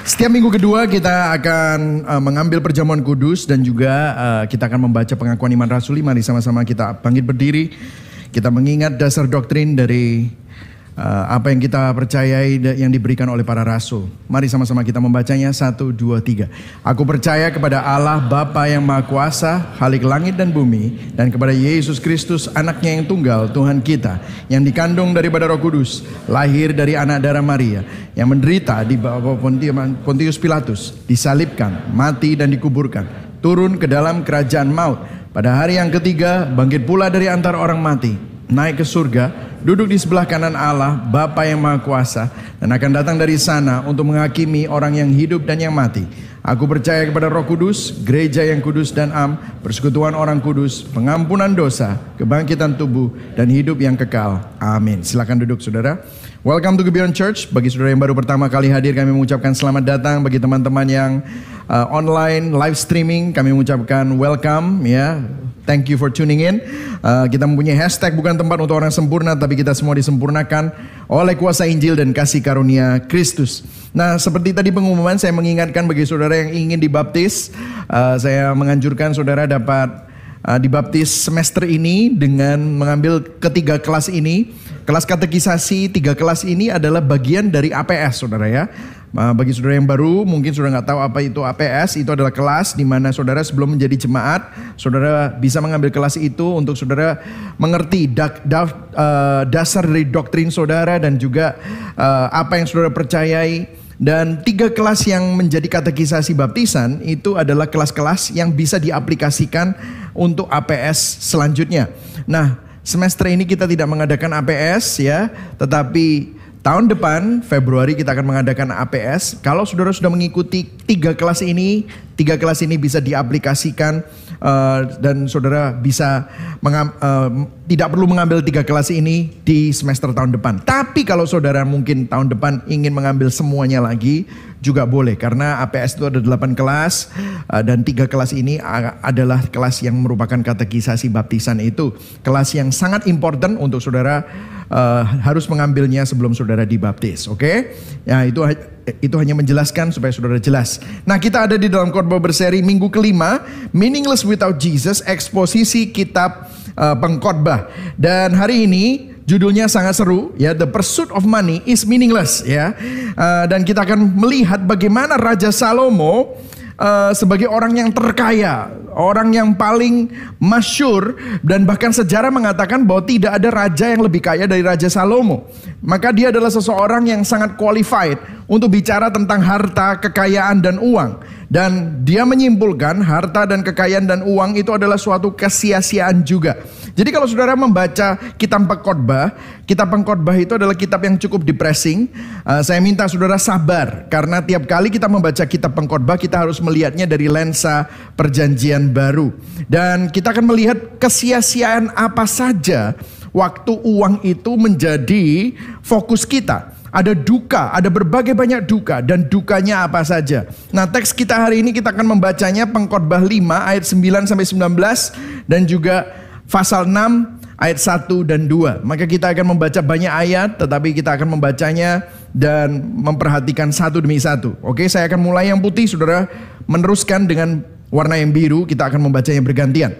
Setiap minggu kedua kita akan mengambil perjamuan kudus dan juga kita akan membaca pengakuan iman rasuli. Mari sama-sama kita bangkit berdiri. Kita mengingat dasar doktrin dari apa yang kita percayai yang diberikan oleh para rasul. Mari sama-sama kita membacanya. 1, 2, 3. Aku percaya kepada Allah Bapa yang Maha Kuasa, Khalik langit dan bumi, dan kepada Yesus Kristus anaknya yang tunggal, Tuhan kita, yang dikandung daripada Roh Kudus, lahir dari anak darah Maria, yang menderita di bawah Pontius Pilatus, disalibkan, mati dan dikuburkan, turun ke dalam kerajaan maut, pada hari yang ketiga bangkit pula dari antara orang mati, naik ke surga, duduk di sebelah kanan Allah Bapa yang Maha Kuasa, dan akan datang dari sana untuk menghakimi orang yang hidup dan yang mati. Aku percaya kepada Roh Kudus, gereja yang kudus dan am, persekutuan orang kudus, pengampunan dosa, kebangkitan tubuh, dan hidup yang kekal. Amin. Silakan duduk saudara. Welcome to Gebion Church. Bagi saudara yang baru pertama kali hadir, kami mengucapkan selamat datang. Bagi teman-teman yang online live streaming, kami mengucapkan welcome ya. Thank you for tuning in. Kita mempunyai hashtag bukan tempat untuk orang sempurna, tapi kita semua disempurnakan oleh kuasa Injil dan kasih karunia Kristus. Nah, seperti tadi pengumuman, saya mengingatkan bagi saudara yang ingin dibaptis, saya menganjurkan saudara dapat dibaptis semester ini dengan mengambil ketiga kelas ini. Kelas katekisasi 3 kelas ini adalah bagian dari APS saudara ya. Bagi saudara yang baru mungkin sudah nggak tahu apa itu APS. Itu adalah kelas di mana saudara sebelum menjadi jemaat, saudara bisa mengambil kelas itu untuk saudara mengerti dasar dari doktrin saudara dan juga apa yang saudara percayai. Dan 3 kelas yang menjadi katekisasi baptisan itu adalah kelas-kelas yang bisa diaplikasikan untuk APS selanjutnya. Nah, semester ini kita tidak mengadakan APS ya, tetapi tahun depan Februari kita akan mengadakan APS. Kalau saudara sudah mengikuti 3 kelas ini bisa diaplikasikan dan saudara bisa tidak perlu mengambil 3 kelas ini di semester tahun depan. Tapi kalau saudara mungkin tahun depan ingin mengambil semuanya lagi juga boleh, karena APS itu ada 8 kelas dan 3 kelas ini adalah kelas yang merupakan katekisasi baptisan. Itu kelas yang sangat important untuk saudara harus mengambilnya sebelum saudara dibaptis. Oke? Ya, itu hanya menjelaskan supaya saudara jelas. Nah, kita ada di dalam khotbah berseri minggu kelima, Meaningless Without Jesus, eksposisi kitab pengkhotbah. Dan hari ini judulnya sangat seru ya, The Pursuit of Money is Meaningless ya. Dan kita akan melihat bagaimana Raja Salomo sebagai orang yang terkaya, orang yang paling masyhur, dan bahkan sejarah mengatakan bahwa tidak ada raja yang lebih kaya dari Raja Salomo. Maka dia adalah seseorang yang sangat qualified untuk bicara tentang harta, kekayaan, dan uang. Dan dia menyimpulkan harta dan kekayaan dan uang itu adalah suatu kesia-siaan juga. Jadi kalau saudara membaca kitab pengkhotbah itu adalah kitab yang cukup depressing. Saya minta saudara sabar, karena tiap kali kita membaca kitab pengkhotbah kita harus melihatnya dari lensa perjanjian baru. Dan kita akan melihat kesia-siaan apa saja waktu uang itu menjadi fokus kita. Ada duka, ada berbagai banyak duka, dan dukanya apa saja. Nah, teks kita hari ini kita akan membacanya pengkhotbah 5 ayat 9 sampai 19 dan juga pasal 6 ayat 1 dan 2. Maka kita akan membaca banyak ayat, tetapi kita akan membacanya dan memperhatikan satu demi satu. Oke, saya akan mulai yang putih, saudara meneruskan dengan warna yang biru, kita akan membacanya bergantian.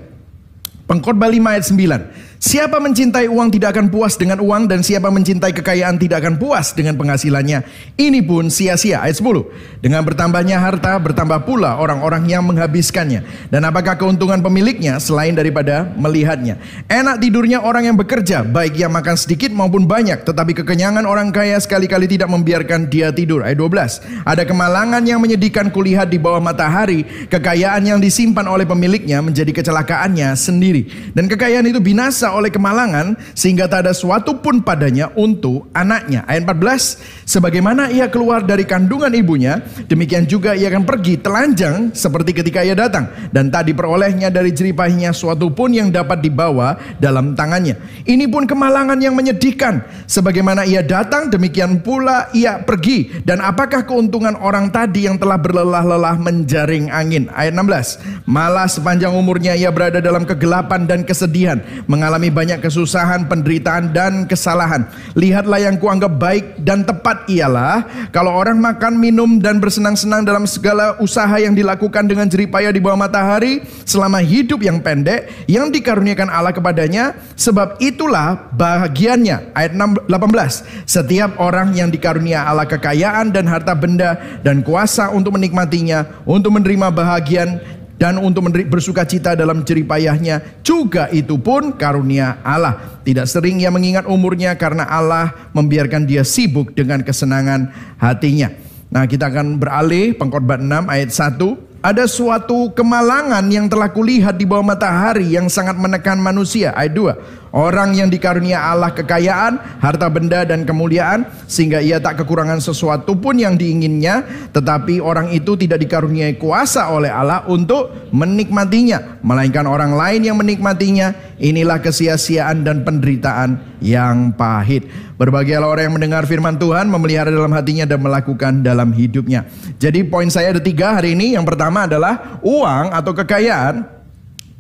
Pengkhotbah 5 ayat 9. Siapa mencintai uang tidak akan puas dengan uang, dan siapa mencintai kekayaan tidak akan puas dengan penghasilannya. Ini pun sia-sia. Ayat 10. Dengan bertambahnya harta, bertambah pula orang-orang yang menghabiskannya. Dan apakah keuntungan pemiliknya selain daripada melihatnya? Enak tidurnya orang yang bekerja, baik yang makan sedikit maupun banyak. Tetapi kekenyangan orang kaya sekali-kali tidak membiarkan dia tidur. Ayat 12. Ada kemalangan yang menyedihkan kulihat di bawah matahari. Kekayaan yang disimpan oleh pemiliknya menjadi kecelakaannya sendiri. Dan kekayaan itu binasa oleh kemalangan, sehingga tak ada suatu pun padanya untuk anaknya. Ayat 14. Sebagaimana ia keluar dari kandungan ibunya, demikian juga ia akan pergi telanjang seperti ketika ia datang, dan tak diperolehnya dari jeripahnya suatu pun yang dapat dibawa dalam tangannya. Ini pun kemalangan yang menyedihkan. Sebagaimana ia datang, demikian pula ia pergi. Dan apakah keuntungan orang tadi yang telah berlelah-lelah menjaring angin? Ayat 16. Malah sepanjang umurnya ia berada dalam kegelapan dan kesedihan, mengalami mengalami banyak kesusahan, penderitaan, dan kesalahan. Lihatlah yang kuanggap baik dan tepat ialah kalau orang makan, minum, dan bersenang-senang dalam segala usaha yang dilakukan dengan jeripaya di bawah matahari selama hidup yang pendek yang dikaruniakan Allah kepadanya, sebab itulah bahagiannya. Ayat 18, setiap orang yang dikarunia Allah kekayaan dan harta benda dan kuasa untuk menikmatinya, untuk menerima bahagian dan untuk bersuka cita dalam jeripayahnya, juga itu pun karunia Allah. Tidak sering ia mengingat umurnya karena Allah membiarkan dia sibuk dengan kesenangan hatinya. Nah, kita akan beralih pengkhotbah 6 ayat 1. Ada suatu kemalangan yang telah kulihat di bawah matahari yang sangat menekan manusia. Ayat 2. Orang yang dikarunia Allah kekayaan, harta benda dan kemuliaan, sehingga ia tak kekurangan sesuatu pun yang diinginnya, tetapi orang itu tidak dikaruniai kuasa oleh Allah untuk menikmatinya, melainkan orang lain yang menikmatinya. Inilah kesia-siaan dan penderitaan yang pahit. Berbahagialah orang yang mendengar firman Tuhan, memelihara dalam hatinya dan melakukan dalam hidupnya. Jadi poin saya ada 3 hari ini. Yang pertama adalah uang atau kekayaan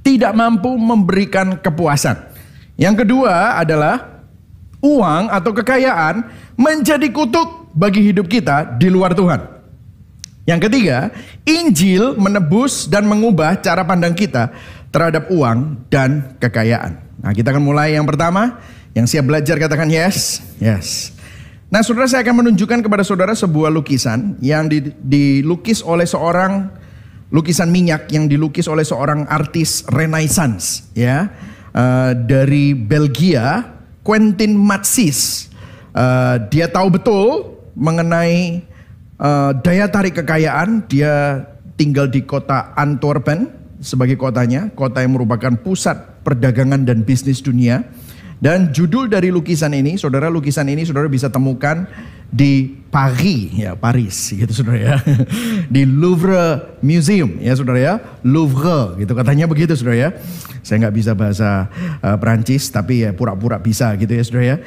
tidak mampu memberikan kepuasan. Yang kedua adalah uang atau kekayaan menjadi kutuk bagi hidup kita di luar Tuhan. Yang ketiga, Injil menebus dan mengubah cara pandang kita terhadap uang dan kekayaan. Nah, kita akan mulai yang pertama. Yang siap belajar katakan yes, yes. Nah, saudara, saya akan menunjukkan kepada saudara sebuah lukisan yang dilukis oleh seorang lukisan minyak yang dilukis oleh seorang artis Renaissance, ya. Dari Belgia, Quentin Matsis. Dia tahu betul mengenai daya tarik kekayaan. Dia tinggal di kota Antwerpen sebagai kotanya, kota yang merupakan pusat perdagangan dan bisnis dunia. Dan judul dari lukisan ini, saudara bisa temukan di Paris, ya Paris, gitu saudara ya, di Louvre Museum, ya saudara ya, Louvre, gitu katanya begitu saudara ya. Saya nggak bisa bahasa Perancis, tapi ya pura-pura bisa gitu ya saudara ya.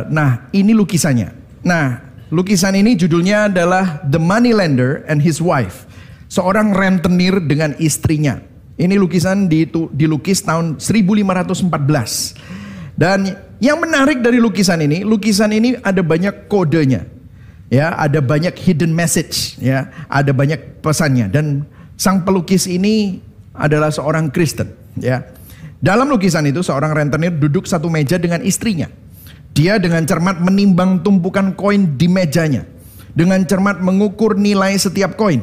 Nah, ini lukisannya. Nah, lukisan ini judulnya adalah The Moneylender and His Wife, seorang rentenir dengan istrinya. Ini lukisan dilukis tahun 1514. Dan yang menarik dari lukisan ini ada banyak kodenya, ya, ada banyak hidden message, ya, ada banyak pesannya. Dan sang pelukis ini adalah seorang Kristen, ya. Dalam lukisan itu seorang rentenir duduk satu meja dengan istrinya. Dia dengan cermat menimbang tumpukan koin di mejanya, dengan cermat mengukur nilai setiap koin.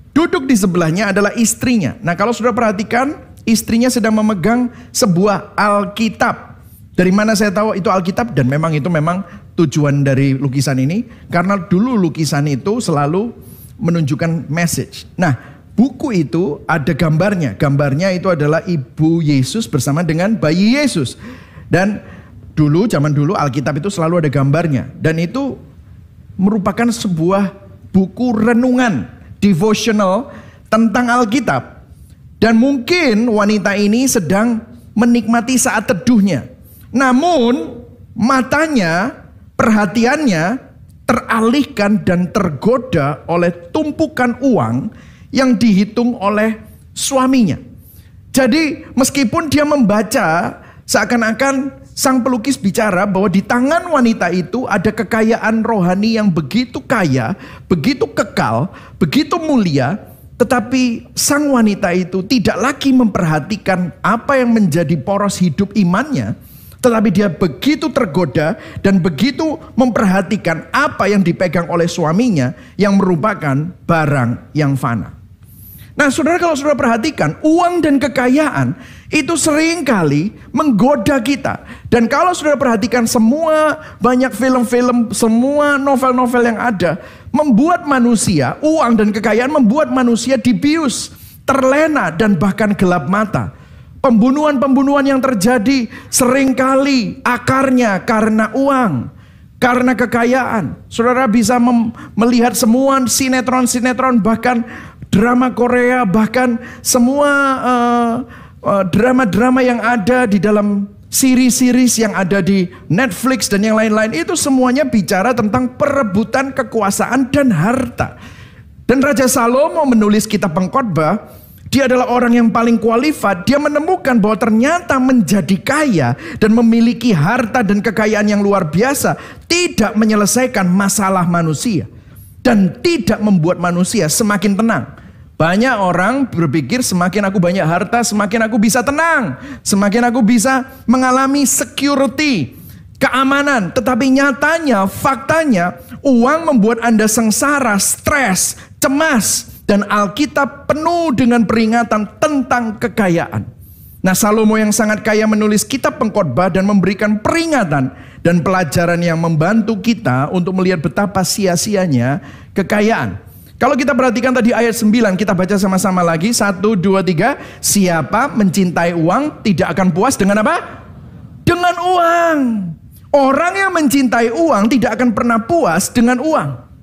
Duduk di sebelahnya adalah istrinya. Nah, kalau sudah perhatikan, istrinya sedang memegang sebuah Alkitab. Dari mana saya tahu itu Alkitab? Dan memang itu tujuan dari lukisan ini, karena dulu lukisan itu selalu menunjukkan message. Nah, buku itu ada gambarnya. Gambarnya itu adalah Ibu Yesus bersama dengan bayi Yesus. Dan zaman dulu Alkitab itu selalu ada gambarnya. Dan itu merupakan sebuah buku renungan, devotional tentang Alkitab. Dan mungkin wanita ini sedang menikmati saat teduhnya. Namun matanya, perhatiannya teralihkan dan tergoda oleh tumpukan uang yang dihitung oleh suaminya. Jadi meskipun dia membaca, seakan-akan sang pelukis bicara bahwa di tangan wanita itu ada kekayaan rohani yang begitu kaya, begitu kekal, begitu mulia. Tetapi sang wanita itu tidak lagi memperhatikan apa yang menjadi poros hidup imannya. Tetapi dia begitu tergoda dan begitu memperhatikan apa yang dipegang oleh suaminya yang merupakan barang yang fana. Nah, saudara, kalau saudara perhatikan, uang dan kekayaan itu seringkali menggoda kita. Dan kalau saudara perhatikan semua banyak film-film, semua novel-novel yang ada, membuat manusia, uang dan kekayaan membuat manusia dibius, terlena dan bahkan gelap mata. Pembunuhan-pembunuhan yang terjadi seringkali akarnya karena uang, karena kekayaan. Saudara bisa melihat semua sinetron-sinetron, bahkan drama Korea, bahkan semua drama-drama yang ada di dalam series-series yang ada di Netflix dan yang lain-lain. Itu semuanya bicara tentang perebutan kekuasaan dan harta. Dan Raja Salomo menulis kitab Pengkhotbah. dia adalah orang yang paling qualified, dia menemukan bahwa ternyata menjadi kaya dan memiliki harta dan kekayaan yang luar biasa tidak menyelesaikan masalah manusia dan tidak membuat manusia semakin tenang. Banyak orang berpikir semakin aku banyak harta, semakin aku bisa tenang, semakin aku bisa mengalami security, keamanan. Tetapi nyatanya, faktanya, uang membuat Anda sengsara, stres, cemas. Dan Alkitab penuh dengan peringatan tentang kekayaan. Nah, Salomo yang sangat kaya menulis kitab pengkhotbah dan memberikan peringatan dan pelajaran yang membantu kita untuk melihat betapa sia-sianya kekayaan. Kalau kita perhatikan tadi ayat 9, kita baca sama-sama lagi. 1, 2, 3. Siapa mencintai uang tidak akan puas dengan apa? Dengan uang. Orang yang mencintai uang tidak akan pernah puas dengan uang.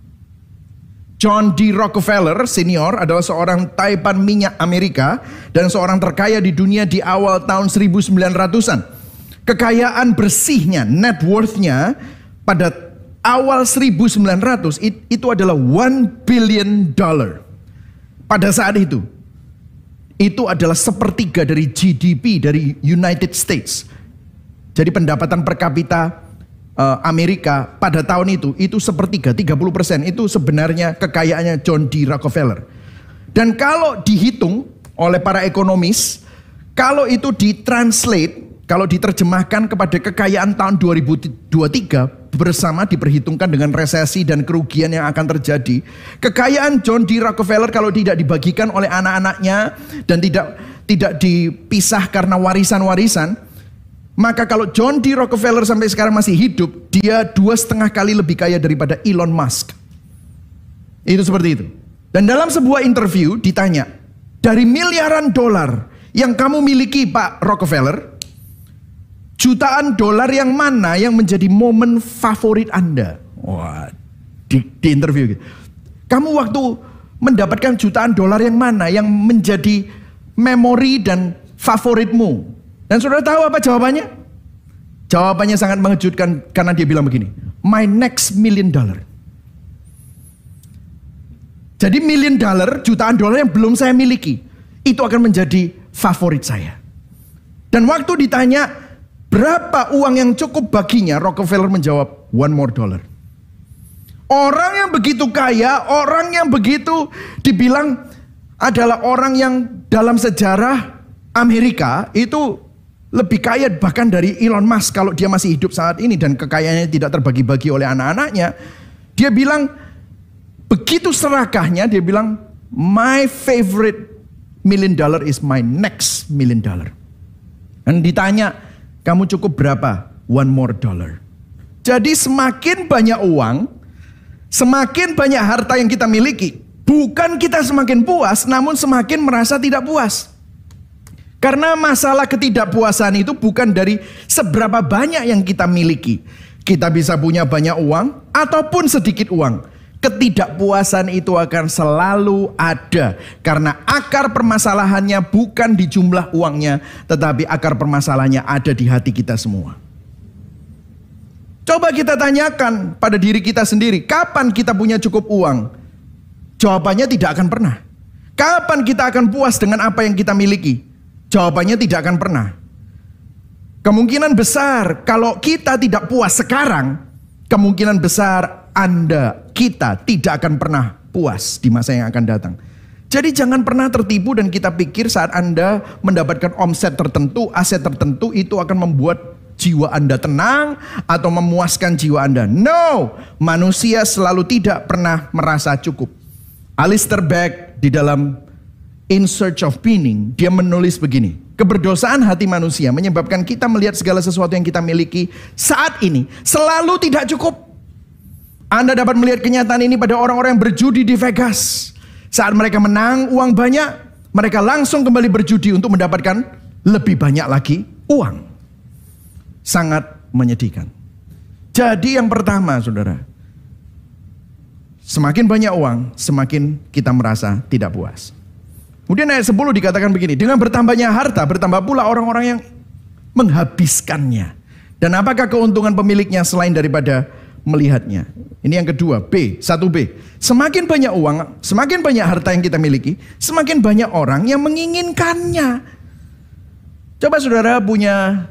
John D. Rockefeller senior adalah seorang taipan minyak Amerika dan seorang terkaya di dunia di awal tahun 1900-an. Kekayaan bersihnya, net worth-nya pada awal 1900 itu adalah $1 billion. Pada saat itu adalah sepertiga dari GDP dari United States. Jadi pendapatan per kapita Amerika pada tahun itu sepertiga, 30% itu sebenarnya kekayaannya John D. Rockefeller. Dan kalau dihitung oleh para ekonomis, kalau itu ditranslate, kalau diterjemahkan kepada kekayaan tahun 2023 bersama diperhitungkan dengan resesi dan kerugian yang akan terjadi, kekayaan John D. Rockefeller kalau tidak dibagikan oleh anak-anaknya dan tidak dipisah karena warisan-warisan, maka kalau John D. Rockefeller sampai sekarang masih hidup, dia 2,5 kali lebih kaya daripada Elon Musk. Itu seperti itu. Dan dalam sebuah interview ditanya, dari miliaran dolar yang kamu miliki Pak Rockefeller, jutaan dolar yang mana yang menjadi momen favorit Anda? Wah, di interview gitu. Kamu waktu mendapatkan jutaan dolar yang mana yang menjadi memori dan favoritmu? Dan saudara tahu apa jawabannya? Jawabannya sangat mengejutkan karena dia bilang begini, my next $1 million. Jadi $1 million, jutaan dolar yang belum saya miliki, itu akan menjadi favorit saya. Dan waktu ditanya berapa uang yang cukup baginya, Rockefeller menjawab, $1 more. Orang yang begitu kaya, orang yang begitu dibilang adalah orang yang dalam sejarah Amerika itu lebih kaya bahkan dari Elon Musk kalau dia masih hidup saat ini dan kekayaannya tidak terbagi-bagi oleh anak-anaknya. Dia bilang begitu serakahnya, dia bilang my favorite $1 million is my next $1 million. Dan ditanya, kamu cukup berapa? $1 more. Jadi semakin banyak uang, semakin banyak harta yang kita miliki, bukan kita semakin puas, namun semakin merasa tidak puas. Karena masalah ketidakpuasan itu bukan dari seberapa banyak yang kita miliki. Kita bisa punya banyak uang ataupun sedikit uang. Ketidakpuasan itu akan selalu ada. Karena akar permasalahannya bukan di jumlah uangnya, tetapi akar permasalahannya ada di hati kita semua. Coba kita tanyakan pada diri kita sendiri, kapan kita punya cukup uang? Jawabannya tidak akan pernah. Kapan kita akan puas dengan apa yang kita miliki? Jawabannya tidak akan pernah. Kemungkinan besar kalau kita tidak puas sekarang, kemungkinan besar kita tidak akan pernah puas di masa yang akan datang. Jadi jangan pernah tertipu dan kita pikir saat Anda mendapatkan omset tertentu, aset tertentu itu akan membuat jiwa Anda tenang atau memuaskan jiwa Anda. No, manusia selalu tidak pernah merasa cukup. Alistair Begg di dalam In Search of Meaning, dia menulis begini, keberdosaan hati manusia menyebabkan kita melihat segala sesuatu yang kita miliki saat ini selalu tidak cukup. Anda dapat melihat kenyataan ini pada orang-orang yang berjudi di Vegas. Saat mereka menang uang banyak, mereka langsung kembali berjudi untuk mendapatkan lebih banyak lagi uang. Sangat menyedihkan. Jadi yang pertama saudara, semakin banyak uang, semakin kita merasa tidak puas. Kemudian ayat 10 dikatakan begini, dengan bertambahnya harta, bertambah pula orang-orang yang menghabiskannya. Dan apakah keuntungan pemiliknya selain daripada melihatnya. Ini yang kedua, B, 1B. Semakin banyak uang, semakin banyak harta yang kita miliki, semakin banyak orang yang menginginkannya. Coba saudara punya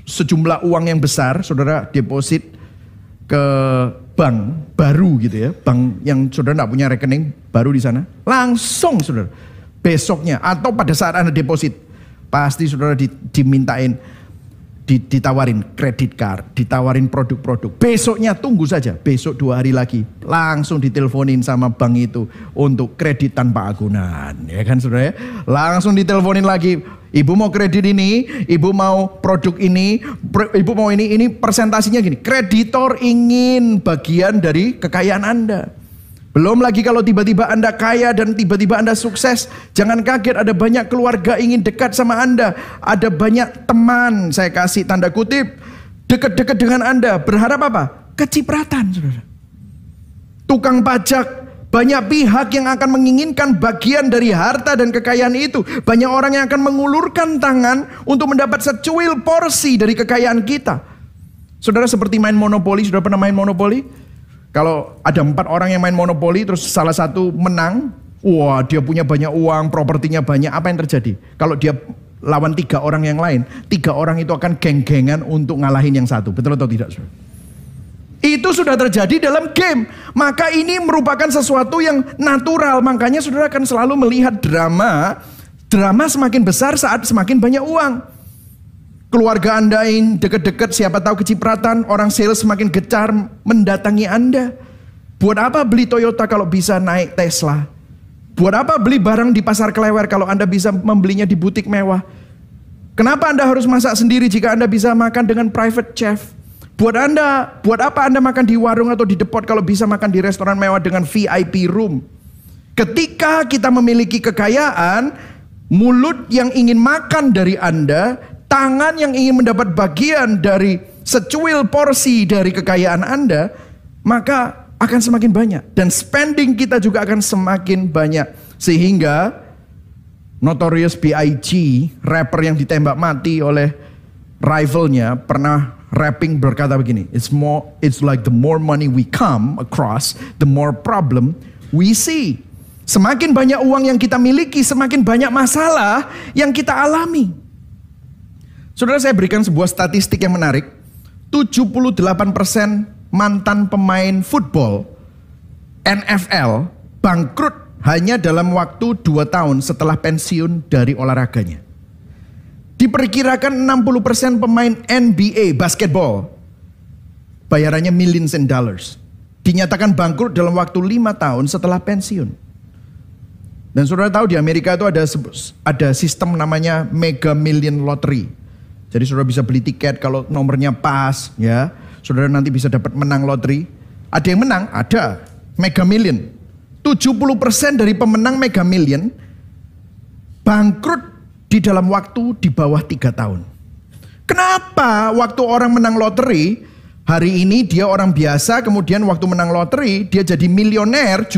sejumlah uang yang besar, saudara deposit ke bank baru gitu ya, bank yang saudara tidak punya rekening baru di sana, langsung saudara besoknya atau pada saat Anda deposit, pasti saudara dimintain, ditawarin kredit card, ditawarin produk-produk. Besoknya tunggu saja, besok 2 hari lagi langsung diteleponin sama bank itu untuk kredit tanpa agunan, ya kan saudara ya? Langsung diteleponin lagi, ibu mau kredit ini, ibu mau produk ini, ibu mau ini presentasinya gini. Kreditor ingin bagian dari kekayaan Anda. Belum lagi kalau tiba-tiba Anda kaya dan tiba-tiba Anda sukses, jangan kaget, ada banyak keluarga ingin dekat sama Anda. Ada banyak teman, saya kasih tanda kutip, dekat-dekat dengan Anda. Berharap apa? Kecipratan, saudara. Tukang pajak, banyak pihak yang akan menginginkan bagian dari harta dan kekayaan itu. Banyak orang yang akan mengulurkan tangan untuk mendapat secuil porsi dari kekayaan kita. Saudara seperti main monopoli, saudara pernah main monopoli? Kalau ada 4 orang yang main monopoli, terus salah satu menang, wah dia punya banyak uang, propertinya banyak, apa yang terjadi? Kalau dia lawan 3 orang yang lain, 3 orang itu akan geng-gengan untuk ngalahin yang satu, betul atau tidak? Itu sudah terjadi dalam game, maka ini merupakan sesuatu yang natural, makanya saudara akan selalu melihat drama semakin besar saat semakin banyak uang. Keluarga Anda yang dekat-dekat, siapa tahu kecipratan, orang sales semakin gencar mendatangi Anda. Buat apa beli Toyota kalau bisa naik Tesla? Buat apa beli barang di pasar Klewer kalau Anda bisa membelinya di butik mewah? Kenapa Anda harus masak sendiri jika Anda bisa makan dengan private chef? Buat apa Anda makan di warung atau di depot kalau bisa makan di restoran mewah dengan VIP room? Ketika kita memiliki kekayaan, mulut yang ingin makan dari Anda, tangan yang ingin mendapat bagian dari secuil porsi dari kekayaan Anda, maka akan semakin banyak. Dan spending kita juga akan semakin banyak. Sehingga Notorious B.I.G., rapper yang ditembak mati oleh rivalnya, pernah rapping berkata begini, It's like the more money we come across, the more problem we see. Semakin banyak uang yang kita miliki, semakin banyak masalah yang kita alami. Saudara, saya berikan sebuah statistik yang menarik. 78% mantan pemain football NFL bangkrut hanya dalam waktu 2 tahun setelah pensiun dari olahraganya. Diperkirakan 60% pemain NBA basketball bayarannya millions in dollars dinyatakan bangkrut dalam waktu 5 tahun setelah pensiun. Dan saudara tahu di Amerika itu ada sistem namanya Mega Million Lottery. Jadi saudara bisa beli tiket kalau nomornya pas, ya. Saudara nanti bisa dapat menang lotre. Ada yang menang, ada Mega Million. 70% dari pemenang Mega Million bangkrut di dalam waktu di bawah 3 tahun. Kenapa waktu orang menang lotre, hari ini dia orang biasa, kemudian waktu menang lotre dia jadi milioner,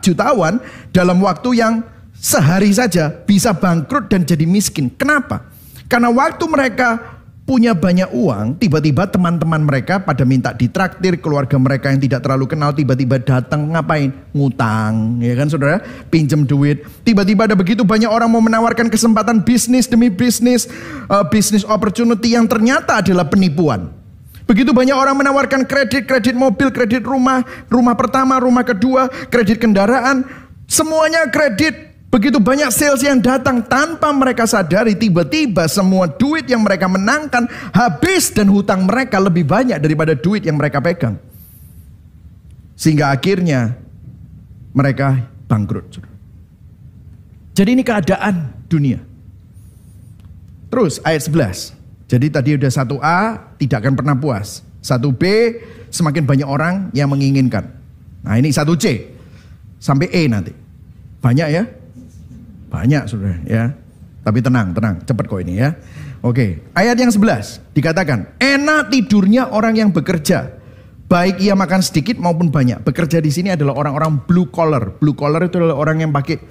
jutawan dalam waktu yang sehari saja bisa bangkrut dan jadi miskin. Kenapa? Karena waktu mereka punya banyak uang, tiba-tiba teman-teman mereka pada minta ditraktir, keluarga mereka yang tidak terlalu kenal tiba-tiba datang ngapain? Ngutang, ya kan saudara? Pinjam duit. Tiba-tiba ada begitu banyak orang mau menawarkan kesempatan bisnis demi bisnis, bisnis opportunity yang ternyata adalah penipuan. Begitu banyak orang menawarkan kredit mobil, kredit rumah, rumah pertama, rumah kedua, kredit kendaraan, semuanya kredit. Begitu banyak sales yang datang tanpa mereka sadari, tiba-tiba semua duit yang mereka menangkan habis dan hutang mereka lebih banyak daripada duit yang mereka pegang. Sehingga akhirnya mereka bangkrut. Jadi ini keadaan dunia. Terus ayat 11. Jadi tadi udah 1A tidak akan pernah puas. 1B semakin banyak orang yang menginginkan. Nah ini 1C sampai E nanti. Banyak ya? Banyak saudara ya. Tapi tenang, cepat kok ini ya. Oke, ayat yang 11 dikatakan, enak tidurnya orang yang bekerja, baik ia makan sedikit maupun banyak. Bekerja di sini adalah orang-orang blue collar. Blue collar itu adalah orang yang pakai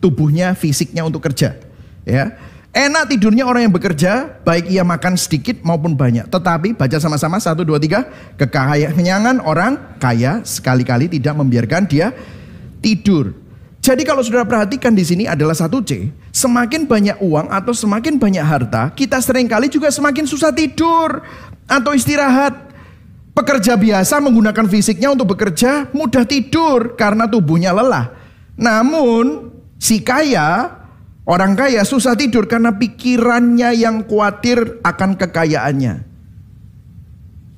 tubuhnya, fisiknya untuk kerja. Ya, Enak tidurnya orang yang bekerja, baik ia makan sedikit maupun banyak. Tetapi, baca sama-sama, 1, 2, 3. Kekenyangan orang kaya sekali-kali tidak membiarkan dia tidur. Jadi kalau saudara perhatikan di sini adalah 1C. Semakin banyak uang atau semakin banyak harta, kita seringkali juga semakin susah tidur atau istirahat. Pekerja biasa menggunakan fisiknya untuk bekerja, mudah tidur karena tubuhnya lelah. Namun, si kaya, orang kaya susah tidur karena pikirannya yang khawatir akan kekayaannya.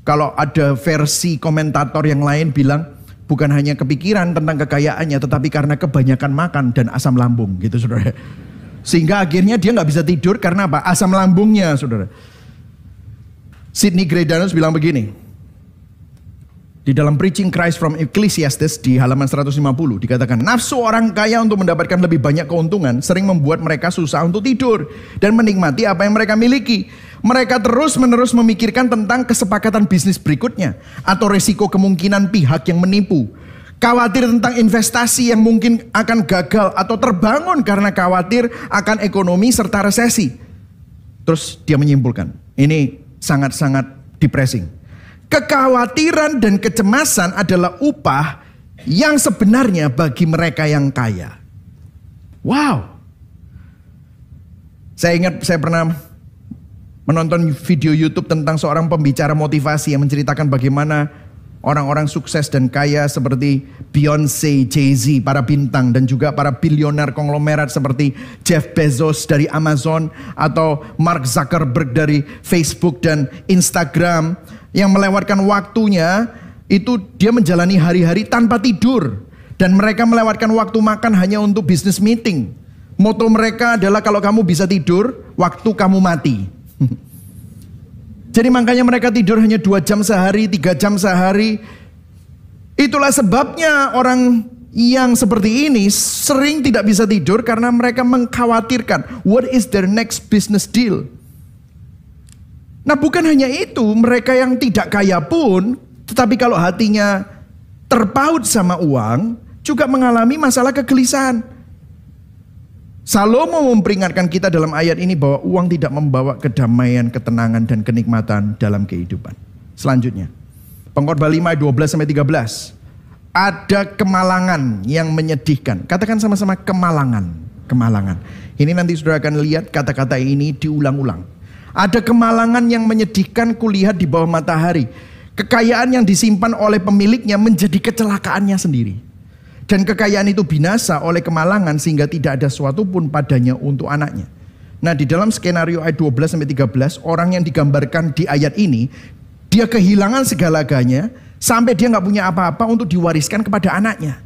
Kalau ada versi komentator yang lain bilang, bukan hanya kepikiran tentang kekayaannya, tetapi karena kebanyakan makan dan asam lambung gitu saudara. Sehingga akhirnya dia nggak bisa tidur karena apa? Asam lambungnya saudara. Sidney Greidanus bilang begini. Di dalam Preaching Christ from Ecclesiastes di halaman 150 dikatakan, nafsu orang kaya untuk mendapatkan lebih banyak keuntungan sering membuat mereka susah untuk tidur dan menikmati apa yang mereka miliki. Mereka terus-menerus memikirkan tentang kesepakatan bisnis berikutnya atau resiko kemungkinan pihak yang menipu. Khawatir tentang investasi yang mungkin akan gagal atau terbangun karena khawatir akan ekonomi serta resesi. Terus dia menyimpulkan, ini sangat-sangat depressing. Kekhawatiran dan kecemasan adalah upah yang sebenarnya bagi mereka yang kaya. Wow. Saya ingat saya pernah menonton video YouTube tentang seorang pembicara motivasi yang menceritakan bagaimana orang-orang sukses dan kaya seperti Beyonce, Jay-Z, para bintang dan juga para bilioner konglomerat seperti Jeff Bezos dari Amazon atau Mark Zuckerberg dari Facebook dan Instagram yang melewatkan waktunya itu dia menjalani hari-hari tanpa tidur dan mereka melewatkan waktu makan hanya untuk business meeting. Moto mereka adalah kalau kamu bisa tidur, waktu kamu mati. Jadi makanya mereka tidur hanya 2 jam sehari, 3 jam sehari. Itulah sebabnya orang yang seperti ini sering tidak bisa tidur karena mereka mengkhawatirkan what is their next business deal. Nah bukan hanya itu, mereka yang tidak kaya pun, tetapi kalau hatinya terpaut sama uang, juga mengalami masalah kegelisahan. Salomo memperingatkan kita dalam ayat ini bahwa uang tidak membawa kedamaian, ketenangan, dan kenikmatan dalam kehidupan. Selanjutnya, Pengkhotbah 5 ayat 12-13. Ada kemalangan yang menyedihkan. Katakan sama-sama kemalangan. Kemalangan. Ini nanti saudara akan lihat kata-kata ini diulang-ulang. Ada kemalangan yang menyedihkan kulihat di bawah matahari. Kekayaan yang disimpan oleh pemiliknya menjadi kecelakaannya sendiri. Dan kekayaan itu binasa oleh kemalangan sehingga tidak ada sesuatu pun padanya untuk anaknya. Nah di dalam skenario ayat 12-13, orang yang digambarkan di ayat ini, dia kehilangan segala-galanya sampai dia nggak punya apa-apa untuk diwariskan kepada anaknya.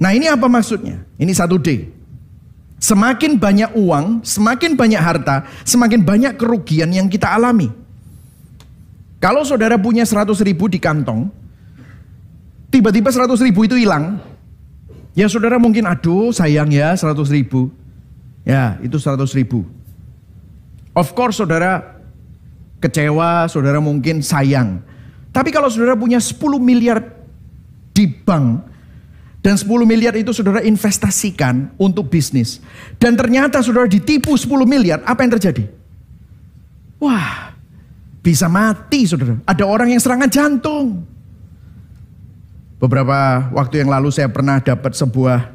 Nah ini apa maksudnya? Ini 1D. Semakin banyak uang, semakin banyak harta, semakin banyak kerugian yang kita alami. Kalau saudara punya 100.000 di kantong, tiba-tiba 100.000 itu hilang, ya saudara mungkin aduh sayang ya 100.000. Ya itu 100.000. Of course saudara kecewa, saudara mungkin sayang. Tapi kalau saudara punya 10 miliar di bank, dan 10 miliar itu saudara investasikan untuk bisnis. Dan ternyata saudara ditipu 10 miliar, apa yang terjadi? Wah, bisa mati saudara. Ada orang yang serangan jantung. Beberapa waktu yang lalu saya pernah dapat sebuah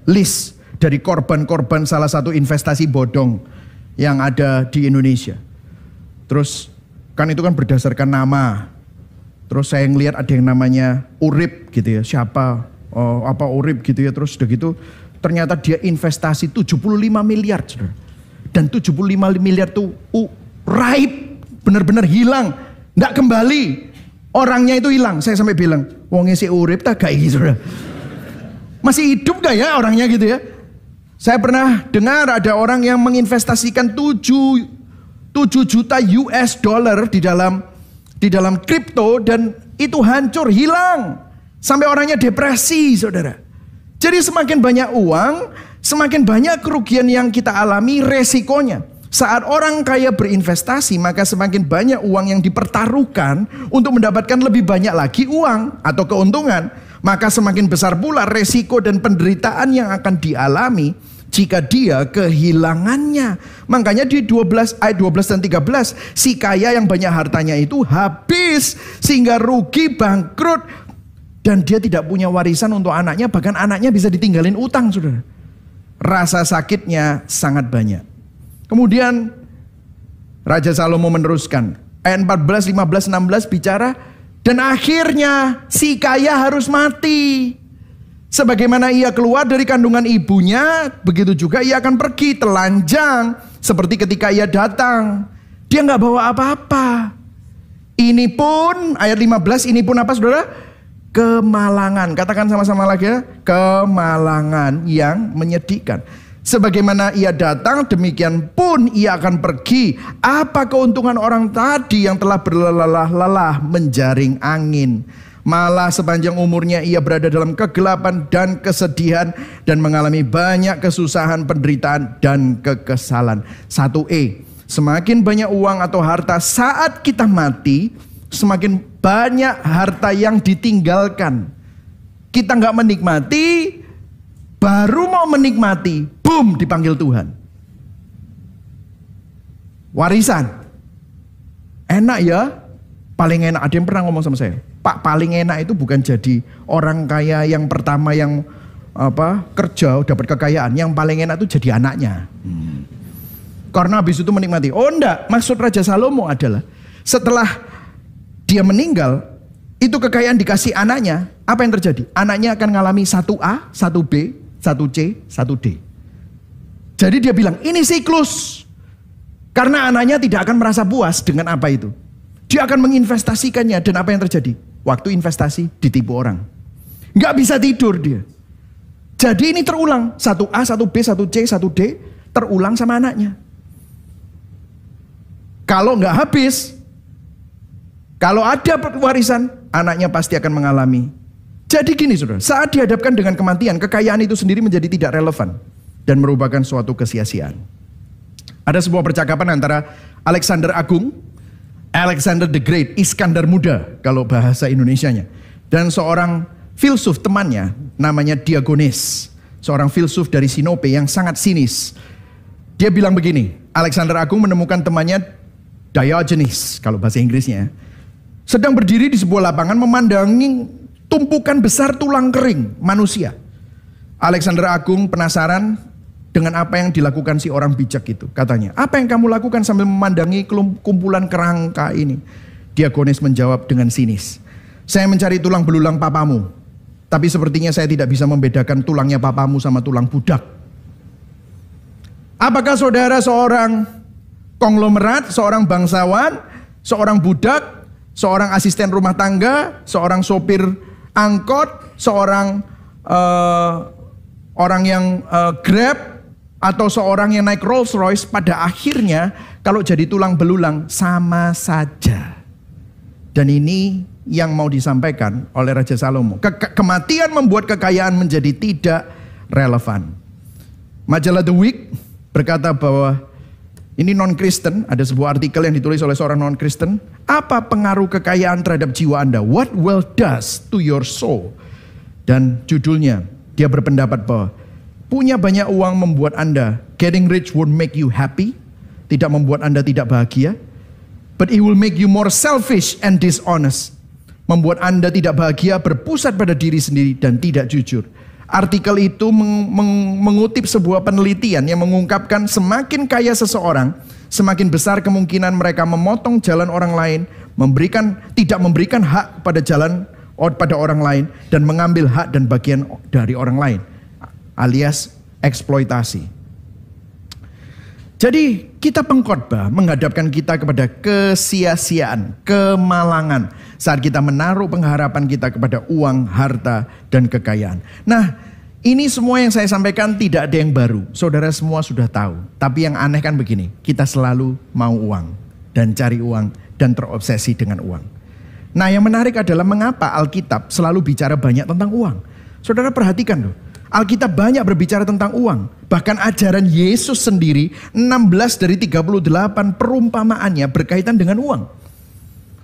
list dari korban-korban salah satu investasi bodong yang ada di Indonesia. Terus kan itu kan berdasarkan nama. Terus saya ngelihat ada yang namanya Urip gitu ya. Siapa? Urip gitu ya. Terus udah gitu ternyata dia investasi 75 miliar. Saudara. Dan 75 miliar tuh raib. Benar-benar hilang. Nggak kembali. Orangnya itu hilang. Saya sampai bilang, wongnya si Urip tak kayak gitu. Saudara. Masih hidup gak ya orangnya gitu ya. Saya pernah dengar ada orang yang menginvestasikan 7 juta US dollar di dalam kripto dan itu hancur, hilang. Sampai orangnya depresi, saudara. Jadi semakin banyak uang, semakin banyak kerugian yang kita alami resikonya. Saat orang kaya berinvestasi, maka semakin banyak uang yang dipertaruhkan untuk mendapatkan lebih banyak lagi uang atau keuntungan. Maka semakin besar pula resiko dan penderitaan yang akan dialami jika dia kehilangannya. Makanya di 12 ayat 12 dan 13, si kaya yang banyak hartanya itu habis sehingga rugi, bangkrut, dan dia tidak punya warisan untuk anaknya, bahkan anaknya bisa ditinggalin utang, saudara. Rasa sakitnya sangat banyak. Kemudian Raja Salomo meneruskan, ayat 14, 15, 16 bicara, dan akhirnya si kaya harus mati. Sebagaimana ia keluar dari kandungan ibunya, begitu juga ia akan pergi telanjang. Seperti ketika ia datang, dia nggak bawa apa-apa. Ini pun, ayat 15, ini pun apa saudara? Kemalangan. Katakan sama-sama lagi ya, kemalangan yang menyedihkan. Sebagaimana ia datang, demikian pun ia akan pergi. Apa keuntungan orang tadi yang telah berlelah-lelah menjaring angin? Malah sepanjang umurnya ia berada dalam kegelapan dan kesedihan dan mengalami banyak kesusahan, penderitaan dan kekesalan. 1E, semakin banyak uang atau harta saat kita mati, semakin banyak harta yang ditinggalkan. Kita nggak menikmati, baru mau menikmati, boom, dipanggil Tuhan. Warisan. Enak ya? Paling enak, ada yang pernah ngomong sama saya, Pak, paling enak itu bukan jadi orang kaya yang pertama yang kerja dapat kekayaan. Yang paling enak itu jadi anaknya. Karena habis itu menikmati. Oh enggak, maksud Raja Salomo adalah setelah dia meninggal, itu kekayaan dikasih anaknya. Apa yang terjadi? Anaknya akan mengalami 1A, 1B, 1C, 1D. Jadi dia bilang, ini siklus. Karena anaknya tidak akan merasa puas dengan apa itu. Dia akan menginvestasikannya, dan apa yang terjadi? Waktu investasi ditipu orang. Nggak bisa tidur dia. Jadi ini terulang. 1A, 1B, 1C, 1D terulang sama anaknya. Kalau nggak habis, kalau ada warisan, anaknya pasti akan mengalami. Jadi gini saudara, saat dihadapkan dengan kematian, kekayaan itu sendiri menjadi tidak relevan dan merupakan suatu kesia-siaan. Ada sebuah percakapan antara Alexander Agung, Alexander the Great, Iskandar Muda kalau bahasa Indonesianya, dan seorang filsuf temannya namanya Diogenes, seorang filsuf dari Sinope yang sangat sinis. Dia bilang begini, Alexander Agung menemukan temannya Diogenes kalau bahasa Inggrisnya, sedang berdiri di sebuah lapangan memandangi tumpukan besar tulang kering manusia. Alexander Agung penasaran dengan apa yang dilakukan si orang bijak itu. Katanya, apa yang kamu lakukan sambil memandangi kumpulan kerangka ini? Diogenes menjawab dengan sinis, saya mencari tulang belulang papamu. Tapi sepertinya saya tidak bisa membedakan tulangnya papamu sama tulang budak. Apakah saudara seorang konglomerat, seorang bangsawan, seorang budak, seorang asisten rumah tangga, seorang sopir angkot, seorang orang yang Grab, atau seorang yang naik Rolls Royce, pada akhirnya kalau jadi tulang belulang sama saja. Dan ini yang mau disampaikan oleh Raja Salomo. Kematian membuat kekayaan menjadi tidak relevan. Majalah The Week berkata bahwa ini non-Kristen, ada sebuah artikel yang ditulis oleh seorang non-Kristen. Apa pengaruh kekayaan terhadap jiwa Anda? What wealth does to your soul? Dan judulnya, dia berpendapat bahwa punya banyak uang membuat Anda, getting rich won't make you happy, tidak membuat Anda tidak bahagia, but it will make you more selfish and dishonest, membuat Anda tidak bahagia, berpusat pada diri sendiri dan tidak jujur. Artikel itu mengutip sebuah penelitian yang mengungkapkan semakin kaya seseorang, semakin besar kemungkinan mereka memotong jalan orang lain, tidak memberikan hak pada orang lain, dan mengambil hak dan bagian dari orang lain, alias eksploitasi. Jadi kita pengkhotbah menghadapkan kita kepada kesia-siaan, kemalangan saat kita menaruh pengharapan kita kepada uang, harta, dan kekayaan. Nah, ini semua yang saya sampaikan tidak ada yang baru. Saudara semua sudah tahu. Tapi yang aneh kan begini, kita selalu mau uang dan cari uang dan terobsesi dengan uang. Nah, yang menarik adalah mengapa Alkitab selalu bicara banyak tentang uang. Saudara perhatikan loh. Alkitab banyak berbicara tentang uang. Bahkan ajaran Yesus sendiri 16 dari 38 perumpamaannya berkaitan dengan uang.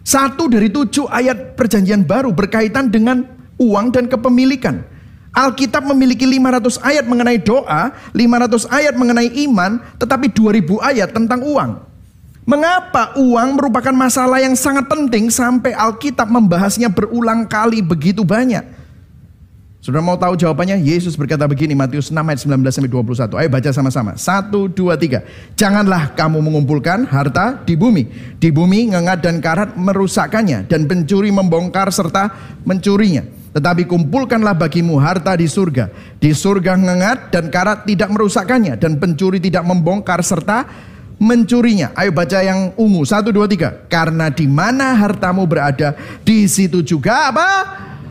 1 dari 7 ayat perjanjian baru berkaitan dengan uang dan kepemilikan. Alkitab memiliki 500 ayat mengenai doa, 500 ayat mengenai iman, tetapi 2000 ayat tentang uang. Mengapa uang merupakan masalah yang sangat penting sampai Alkitab membahasnya berulang kali begitu banyak? Saudara mau tahu jawabannya? Yesus berkata begini, Matius 6 ayat 19-21. Ayo baca sama-sama. 1, 2, 3. Janganlah kamu mengumpulkan harta di bumi. Di bumi ngengat dan karat merusakkannya, dan pencuri membongkar serta mencurinya. Tetapi kumpulkanlah bagimu harta di surga. Di surga ngengat dan karat tidak merusakkannya, dan pencuri tidak membongkar serta mencurinya. Ayo baca yang ungu. 1, 2, 3. Karena di mana hartamu berada, di situ juga apa?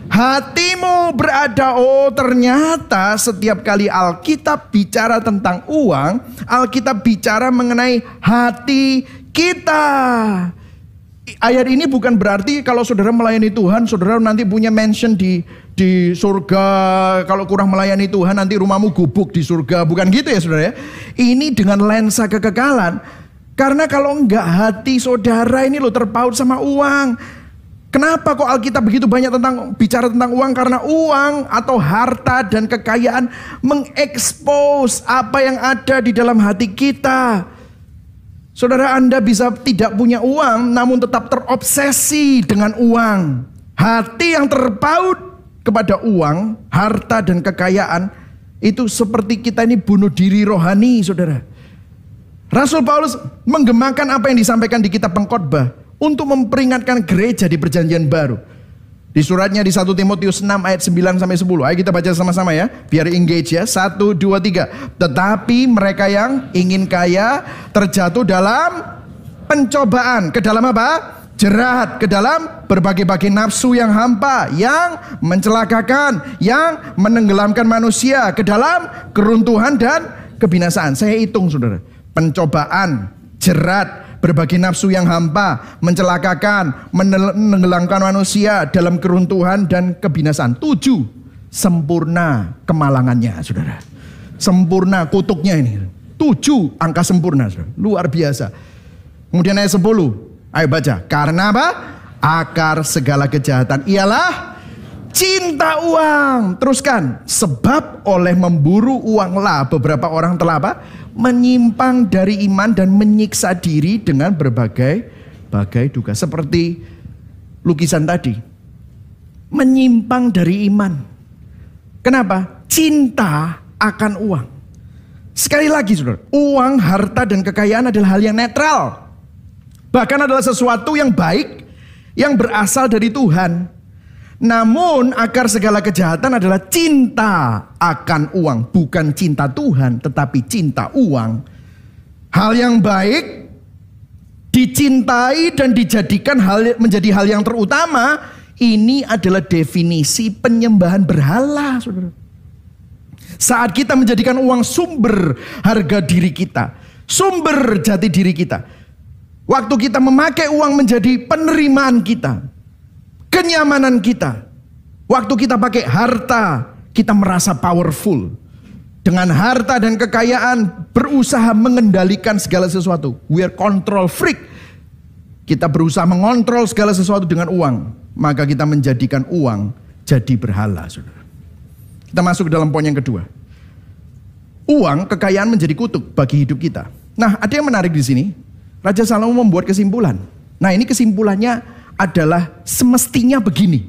Hatimu berada. Oh, ternyata setiap kali Alkitab bicara tentang uang, Alkitab bicara mengenai hati kita. Ayat ini bukan berarti kalau saudara melayani Tuhan, saudara nanti punya mansion di surga. Kalau kurang melayani Tuhan, nanti rumahmu gubuk di surga. Bukan gitu ya saudara ya. Ini dengan lensa kekekalan. Karena kalau enggak, hati saudara ini loh terpaut sama uang. Kenapa kok Alkitab begitu banyak bicara tentang uang? Karena uang atau harta dan kekayaan mengekspos apa yang ada di dalam hati kita. Saudara, Anda bisa tidak punya uang namun tetap terobsesi dengan uang. Hati yang terpaut kepada uang, harta dan kekayaan itu seperti kita ini bunuh diri rohani, saudara. Rasul Paulus menggemakan apa yang disampaikan di kitab Pengkhotbah untuk memperingatkan gereja di perjanjian baru. Di suratnya di 1 Timotius 6 ayat 9-10. Ayo kita baca sama-sama ya, biar engage ya. 1, 2, 3. Tetapi mereka yang ingin kaya terjatuh dalam pencobaan. Ke dalam apa? Jerat. Ke dalam berbagai-bagai nafsu yang hampa, yang mencelakakan, yang menenggelamkan manusia ke dalam keruntuhan dan kebinasaan. Saya hitung saudara. Pencobaan, jerat, berbagai nafsu yang hampa, mencelakakan, menenggelamkan manusia dalam keruntuhan dan kebinasaan. 7, sempurna kemalangannya, saudara. Sempurna kutuknya ini. 7 angka sempurna, saudara. Luar biasa. Kemudian ayat 10, ayo baca. Karena apa? Akar segala kejahatan ialah cinta uang. Teruskan. Sebab oleh memburu uanglah beberapa orang telah apa? Menyimpang dari iman dan menyiksa diri dengan berbagai duka. Seperti lukisan tadi. Menyimpang dari iman. Kenapa? Cinta akan uang. Sekali lagi saudara, uang, harta dan kekayaan adalah hal yang netral. Bahkan adalah sesuatu yang baik, yang berasal dari Tuhan. Namun akar segala kejahatan adalah cinta akan uang. Bukan cinta Tuhan, tetapi cinta uang. Hal yang baik dicintai dan dijadikan menjadi hal yang terutama. Ini adalah definisi penyembahan berhala, saudara. Saat kita menjadikan uang sumber harga diri kita, sumber jati diri kita. Waktu kita memakai uang menjadi penerimaan kita, kenyamanan kita. Waktu kita pakai harta, kita merasa powerful. Dengan harta dan kekayaan berusaha mengendalikan segala sesuatu. We are control freak. Kita berusaha mengontrol segala sesuatu dengan uang. Maka kita menjadikan uang jadi berhala, saudara. Kita masuk ke dalam poin yang kedua. Uang, kekayaan menjadi kutuk bagi hidup kita. Nah, ada yang menarik di sini. Raja Salomo membuat kesimpulan. Nah, ini kesimpulannya adalah semestinya begini.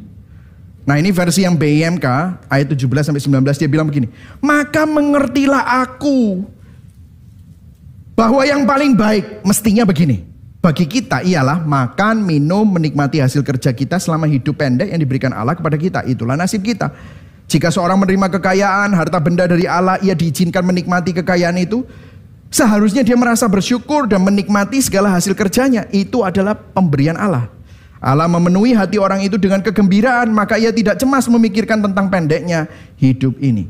Nah, ini versi yang BIMK ayat 17-19 dia bilang begini. Maka mengertilah aku bahwa yang paling baik mestinya begini. Bagi kita ialah makan, minum, menikmati hasil kerja kita selama hidup pendek yang diberikan Allah kepada kita. Itulah nasib kita. Jika seorang menerima kekayaan, harta benda dari Allah, ia diizinkan menikmati kekayaan itu. Seharusnya dia merasa bersyukur dan menikmati segala hasil kerjanya. Itu adalah pemberian Allah. Allah memenuhi hati orang itu dengan kegembiraan, maka ia tidak cemas memikirkan tentang pendeknya hidup ini.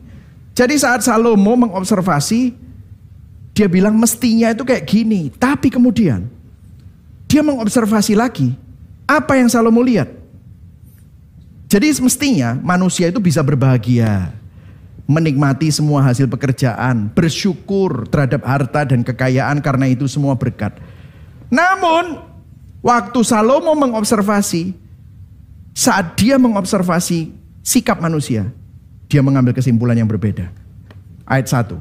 Jadi saat Salomo mengobservasi, dia bilang mestinya itu kayak gini. Tapi kemudian dia mengobservasi lagi apa yang Salomo lihat. Jadi semestinya manusia itu bisa berbahagia, menikmati semua hasil pekerjaan, bersyukur terhadap harta dan kekayaan karena itu semua berkat. Namun waktu Salomo mengobservasi, saat dia mengobservasi sikap manusia, dia mengambil kesimpulan yang berbeda. Ayat 1.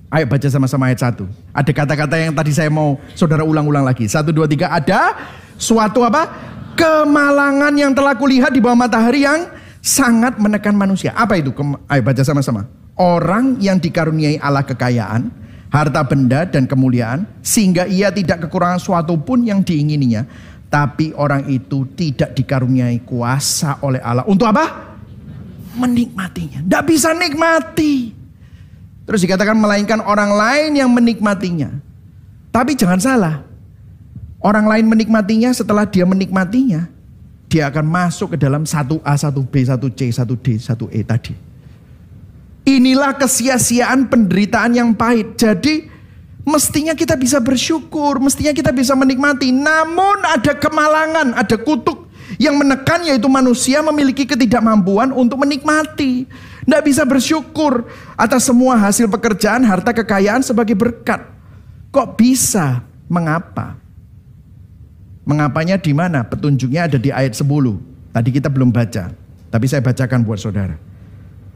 Ayo baca sama-sama ayat 1. Ada kata-kata yang tadi saya mau saudara ulang-ulang lagi. 1, 2, 3. Ada suatu apa? Kemalangan yang telah kulihat di bawah matahari yang sangat menekan manusia. Apa itu? Ayo baca sama-sama. Orang yang dikaruniai Allah kekayaan, harta benda dan kemuliaan, sehingga ia tidak kekurangan suatu pun yang diingininya. Tapi orang itu tidak dikaruniai kuasa oleh Allah. Untuk apa? Menikmatinya. Tidak bisa nikmati. Terus dikatakan melainkan orang lain yang menikmatinya. Tapi jangan salah. Orang lain menikmatinya, setelah dia menikmatinya, dia akan masuk ke dalam 1A, 1B, 1C, 1D, 1E tadi. Inilah kesia-siaan penderitaan yang pahit. Jadi mestinya kita bisa bersyukur, mestinya kita bisa menikmati. Namun ada kemalangan, ada kutuk yang menekan, yaitu manusia memiliki ketidakmampuan untuk menikmati. Tidak bisa bersyukur atas semua hasil pekerjaan, harta kekayaan sebagai berkat. Kok bisa? Mengapa? Mengapanya di mana? Petunjuknya ada di ayat 10. Tadi kita belum baca, tapi saya bacakan buat saudara.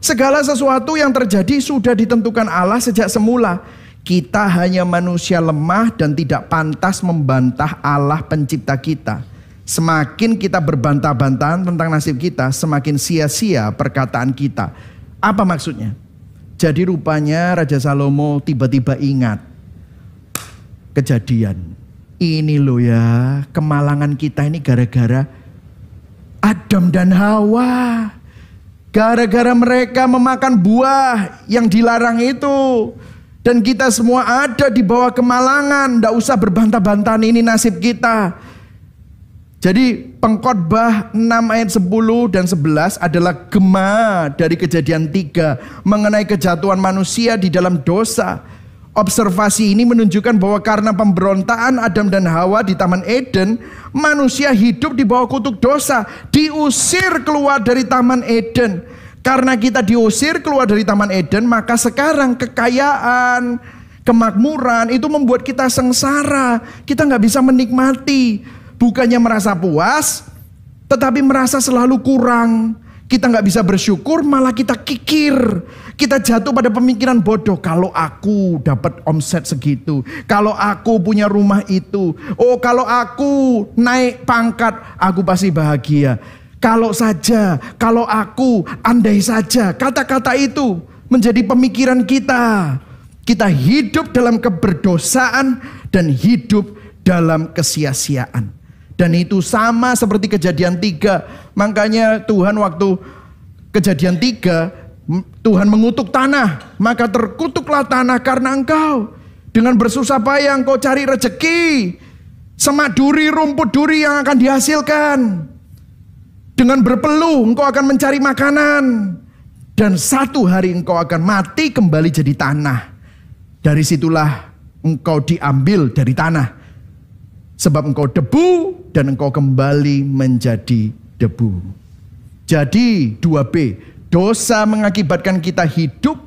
Segala sesuatu yang terjadi sudah ditentukan Allah sejak semula. Kita hanya manusia lemah dan tidak pantas membantah Allah pencipta kita. Semakin kita berbantah-bantahan tentang nasib kita, semakin sia-sia perkataan kita. Apa maksudnya? Jadi rupanya Raja Salomo tiba-tiba ingat kejadian. Ini loh ya, kemalangan kita ini gara-gara Adam dan Hawa. Gara-gara mereka memakan buah yang dilarang itu. Dan kita semua ada di bawah kemalangan. Tidak usah berbantah-bantahan, ini nasib kita. Jadi Pengkhotbah 6 ayat 10 dan 11 adalah gema dari Kejadian 3 mengenai kejatuhan manusia di dalam dosa. Observasi ini menunjukkan bahwa karena pemberontakan Adam dan Hawa di Taman Eden, manusia hidup di bawah kutuk dosa, diusir keluar dari Taman Eden. Karena kita diusir keluar dari Taman Eden, maka sekarang kekayaan, kemakmuran itu membuat kita sengsara. Kita nggak bisa menikmati. Bukannya merasa puas, tetapi merasa selalu kurang. Kita nggak bisa bersyukur, malah kita kikir. Kita jatuh pada pemikiran bodoh. Kalau aku dapat omset segitu, kalau aku punya rumah itu, oh kalau aku naik pangkat, aku pasti bahagia. Kalau saja, kalau aku, andai saja. Kata-kata itu menjadi pemikiran kita. Kita hidup dalam keberdosaan dan hidup dalam kesia-siaan. Dan itu sama seperti Kejadian 3. Makanya Tuhan waktu Kejadian 3, Tuhan mengutuk tanah. Maka terkutuklah tanah karena engkau dengan bersusah payah engkau cari rezeki. Semak duri, rumput duri yang akan dihasilkan. Dengan berpeluh engkau akan mencari makanan. Dan satu hari engkau akan mati kembali jadi tanah. Dari situlah engkau diambil dari tanah. Sebab engkau debu dan engkau kembali menjadi debu. Jadi 2B, dosa mengakibatkan kita hidup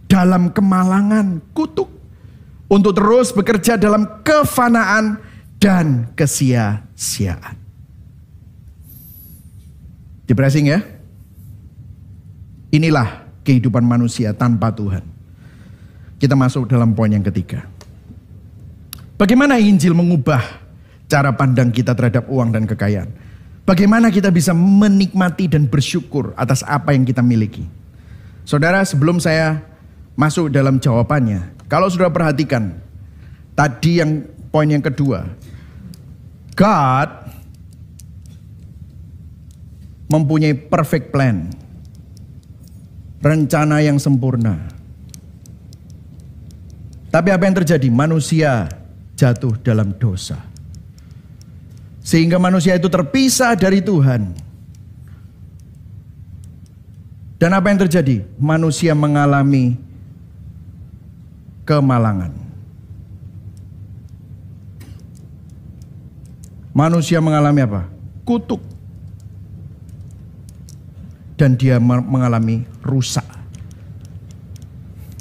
dalam kemalangan, kutuk. Untuk terus bekerja dalam kefanaan dan kesia-siaan. Depressing ya? Inilah kehidupan manusia tanpa Tuhan. Kita masuk dalam poin yang ketiga. Bagaimana Injil mengubah cara pandang kita terhadap uang dan kekayaan? Bagaimana kita bisa menikmati dan bersyukur atas apa yang kita miliki? Saudara, sebelum saya masuk dalam jawabannya, kalau saudara perhatikan tadi yang poin yang kedua, God mempunyai perfect plan, rencana yang sempurna. Tapi apa yang terjadi? Manusia jatuh dalam dosa. Sehingga manusia itu terpisah dari Tuhan. Dan apa yang terjadi? Manusia mengalami kemalangan. Manusia mengalami apa? Kutuk. Dan dia mengalami rusak.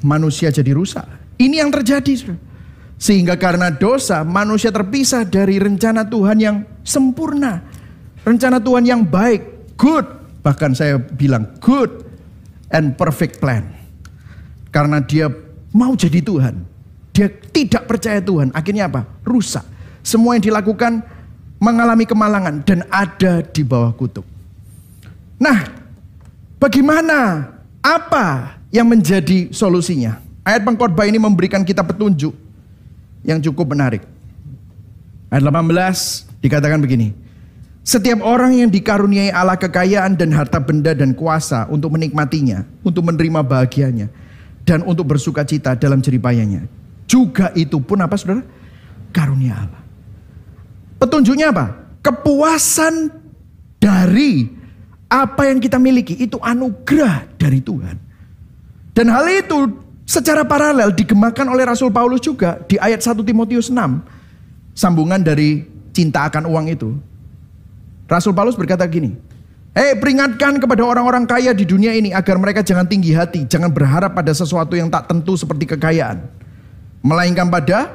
Manusia jadi rusak. Ini yang terjadi. Sehingga karena dosa manusia terpisah dari rencana Tuhan yang sempurna. Rencana Tuhan yang baik, good. Bahkan saya bilang good. and perfect plan. Karena dia mau jadi Tuhan, dia tidak percaya Tuhan. Akhirnya apa? Rusak. Semua yang dilakukan mengalami kemalangan dan ada di bawah kutuk. Nah, bagaimana? Apa yang menjadi solusinya? Ayat pengkhotbah ini memberikan kita petunjuk yang cukup menarik. Ayat 18 dikatakan begini. Setiap orang yang dikaruniai Allah kekayaan dan harta benda dan kuasa untuk menikmatinya, untuk menerima bahagianya, dan untuk bersuka cita dalam jeripayanya. Juga itu pun apa saudara? Karunia Allah. Petunjuknya apa? Kepuasan dari apa yang kita miliki itu anugerah dari Tuhan. Dan hal itu secara paralel digemakan oleh Rasul Paulus juga di ayat 1 Timotius 6. Sambungan dari cinta akan uang itu. Rasul Paulus berkata gini. Peringatkan kepada orang-orang kaya di dunia ini agar mereka jangan tinggi hati. Jangan berharap pada sesuatu yang tak tentu seperti kekayaan. Melainkan pada,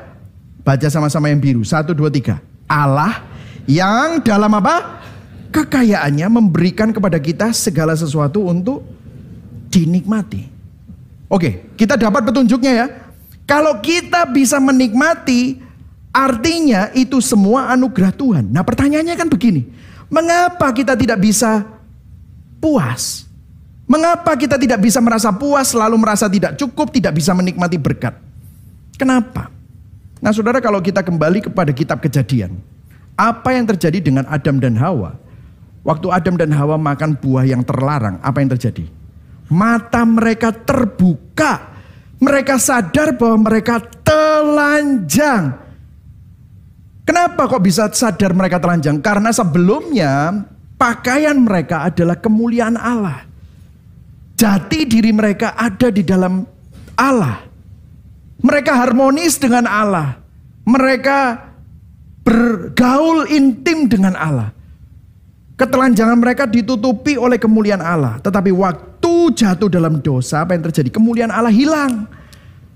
baca sama-sama yang biru. 1, 2, 3. Allah yang dalam apa? Kekayaannya memberikan kepada kita segala sesuatu untuk dinikmati. Oke, kita dapat petunjuknya ya. Kalau kita bisa menikmati, artinya itu semua anugerah Tuhan. Nah pertanyaannya kan begini. Mengapa kita tidak bisa puas? Mengapa kita tidak bisa merasa puas, lalu merasa tidak cukup, tidak bisa menikmati berkat? Kenapa? Nah saudara, kalau kita kembali kepada kitab Kejadian. Apa yang terjadi dengan Adam dan Hawa? Waktu Adam dan Hawa makan buah yang terlarang, apa yang terjadi? Mata mereka terbuka. Mereka sadar bahwa mereka telanjang. Kenapa kok bisa sadar mereka telanjang? Karena sebelumnya pakaian mereka adalah kemuliaan Allah. Jati diri mereka ada di dalam Allah. Mereka harmonis dengan Allah. Mereka bergaul intim dengan Allah. Ketelanjangan mereka ditutupi oleh kemuliaan Allah. Tetapi waktu jatuh dalam dosa, apa yang terjadi? Kemuliaan Allah hilang.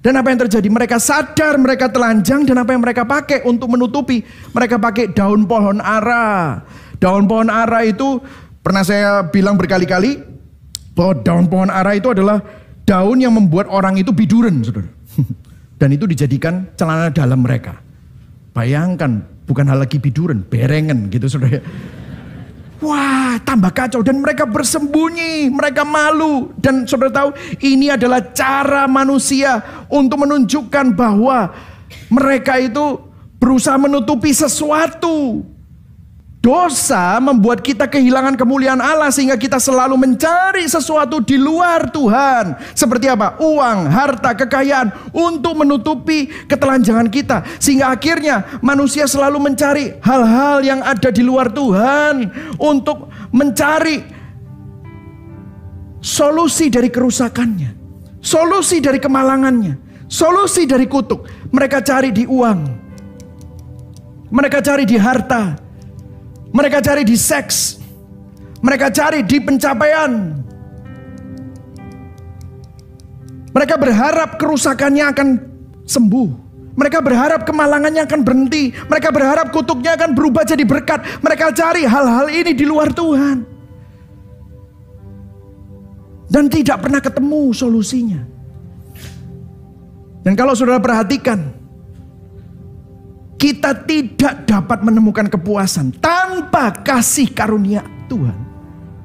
Dan apa yang terjadi? Mereka sadar mereka telanjang, dan apa yang mereka pakai untuk menutupi? Mereka pakai daun pohon ara. Daun pohon ara itu pernah saya bilang berkali-kali bahwa daun pohon ara itu adalah daun yang membuat orang itu biduran, saudara. Dan itu dijadikan celana dalam mereka. Bayangkan, bukan hal lagi biduran, berengen gitu saudara. Wah, tambah kacau. Dan mereka bersembunyi, mereka malu. Dan saudara tahu, ini adalah cara manusia untuk menunjukkan bahwa mereka itu berusaha menutupi sesuatu. Dosa membuat kita kehilangan kemuliaan Allah sehingga kita selalu mencari sesuatu di luar Tuhan. Seperti apa? Uang, harta, kekayaan untuk menutupi ketelanjangan kita. Sehingga akhirnya manusia selalu mencari hal-hal yang ada di luar Tuhan untuk mencari solusi dari kerusakannya, solusi dari kemalangannya, solusi dari kutuk. Mereka cari di uang, mereka cari di harta, mereka cari di seks. Mereka cari di pencapaian. Mereka berharap kerusakannya akan sembuh. Mereka berharap kemalangannya akan berhenti. Mereka berharap kutuknya akan berubah jadi berkat. Mereka cari hal-hal ini di luar Tuhan. Dan tidak pernah ketemu solusinya. Dan kalau saudara perhatikan, kita tidak dapat menemukan kepuasan tanpa kasih karunia Tuhan.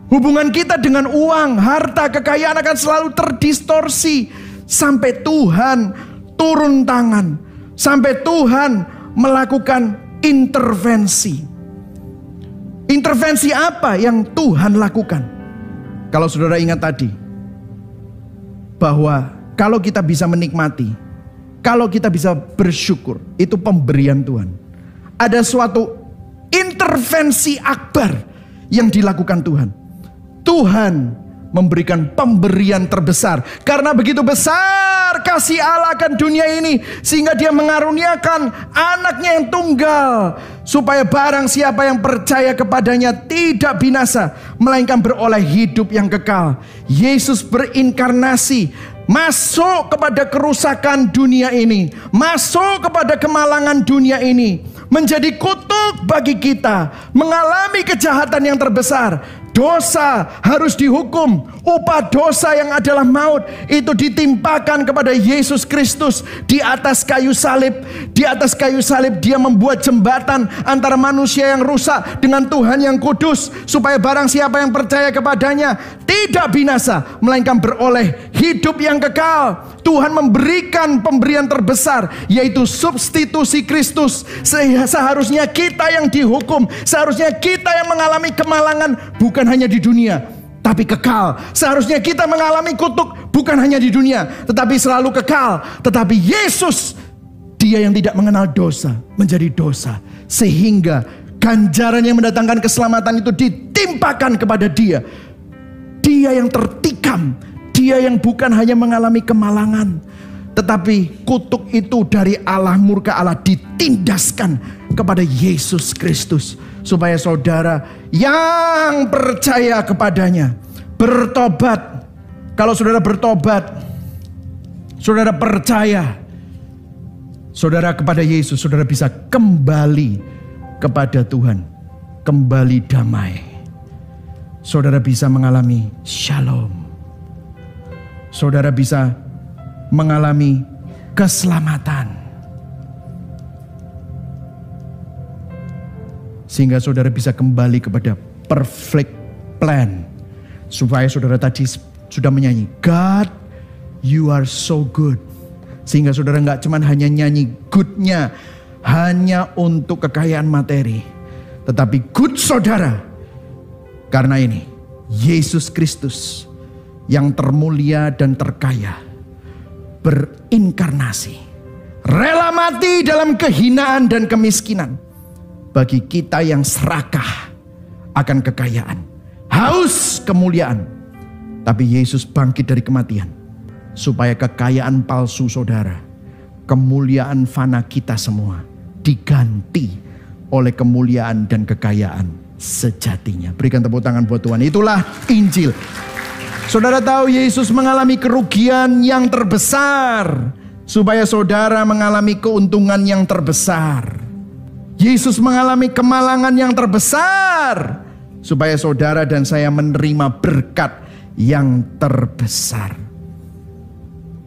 Hubungan kita dengan uang, harta, kekayaan akan selalu terdistorsi sampai Tuhan turun tangan, sampai Tuhan melakukan intervensi. Intervensi apa yang Tuhan lakukan? Kalau saudara ingat tadi, bahwa kalau kita bisa menikmati, kalau kita bisa bersyukur, itu pemberian Tuhan. Ada suatu intervensi akbar yang dilakukan Tuhan. Tuhan memberikan pemberian terbesar. Karena begitu besar kasih Allah akan dunia ini, sehingga dia mengaruniakan anaknya yang tunggal, supaya barang siapa yang percaya kepadanya tidak binasa, melainkan beroleh hidup yang kekal. Yesus berinkarnasi, masuk kepada kerusakan dunia ini, masuk kepada kemalangan dunia ini, menjadi kutuk bagi kita, mengalami kejahatan yang terbesar. dosa harus dihukum. Upah dosa yang adalah maut itu ditimpakan kepada Yesus Kristus di atas kayu salib. Di atas kayu salib dia membuat jembatan antara manusia yang rusak dengan Tuhan yang kudus, supaya barang siapa yang percaya kepadanya tidak binasa, melainkan beroleh hidup yang kekal. Tuhan memberikan pemberian terbesar, yaitu substitusi Kristus. Seharusnya kita yang dihukum, seharusnya kita yang mengalami kemalangan, bukan hanya di dunia, tapi kekal. Seharusnya kita mengalami kutuk, bukan hanya di dunia, tetapi selalu kekal. Tetapi Yesus, dia yang tidak mengenal dosa, menjadi dosa, sehingga ganjaran yang mendatangkan keselamatan itu ditimpakan kepada dia. Dia yang tertikam, dia yang bukan hanya mengalami kemalangan, tetapi kutuk itu dari Allah, murka Allah ditindaskan kepada Yesus Kristus, supaya saudara yang percaya kepadanya bertobat. Kalau saudara bertobat, saudara percaya, saudara kepada Yesus, saudara bisa kembali kepada Tuhan, kembali damai. Saudara bisa mengalami shalom. Saudara bisa mengalami keselamatan. Sehingga saudara bisa kembali kepada perfect plan. Supaya saudara tadi sudah menyanyi, God, you are so good. Sehingga saudara gak cuma hanya nyanyi goodnya hanya untuk kekayaan materi, tetapi good saudara karena ini Yesus Kristus yang termulia dan terkaya berinkarnasi, rela mati dalam kehinaan dan kemiskinan bagi kita yang serakah akan kekayaan, haus kemuliaan. Tapi Yesus bangkit dari kematian supaya kekayaan palsu saudara, kemuliaan fana kita semua diganti oleh kemuliaan dan kekayaan sejatinya. Berikan tepuk tangan buat Tuhan. Itulah Injil. Saudara tahu Yesus mengalami kerugian yang terbesar supaya saudara mengalami keuntungan yang terbesar. Yesus mengalami kemalangan yang terbesar supaya saudara dan saya menerima berkat yang terbesar.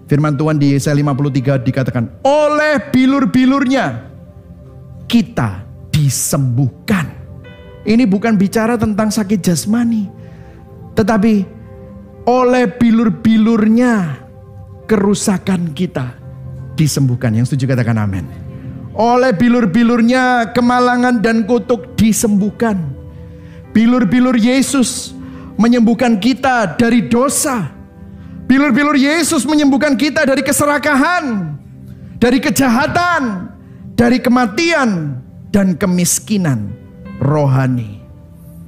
Firman Tuhan di Yesaya 53 dikatakan, oleh bilur-bilurnya kita disembuhkan. Ini bukan bicara tentang sakit jasmani, tetapi oleh bilur-bilurnya kerusakan kita disembuhkan. Yang setuju katakan amin. Oleh bilur-bilurnya kemalangan dan kutuk disembuhkan. Bilur-bilur Yesus menyembuhkan kita dari dosa. Bilur-bilur Yesus menyembuhkan kita dari keserakahan, dari kejahatan, dari kematian dan kemiskinan rohani.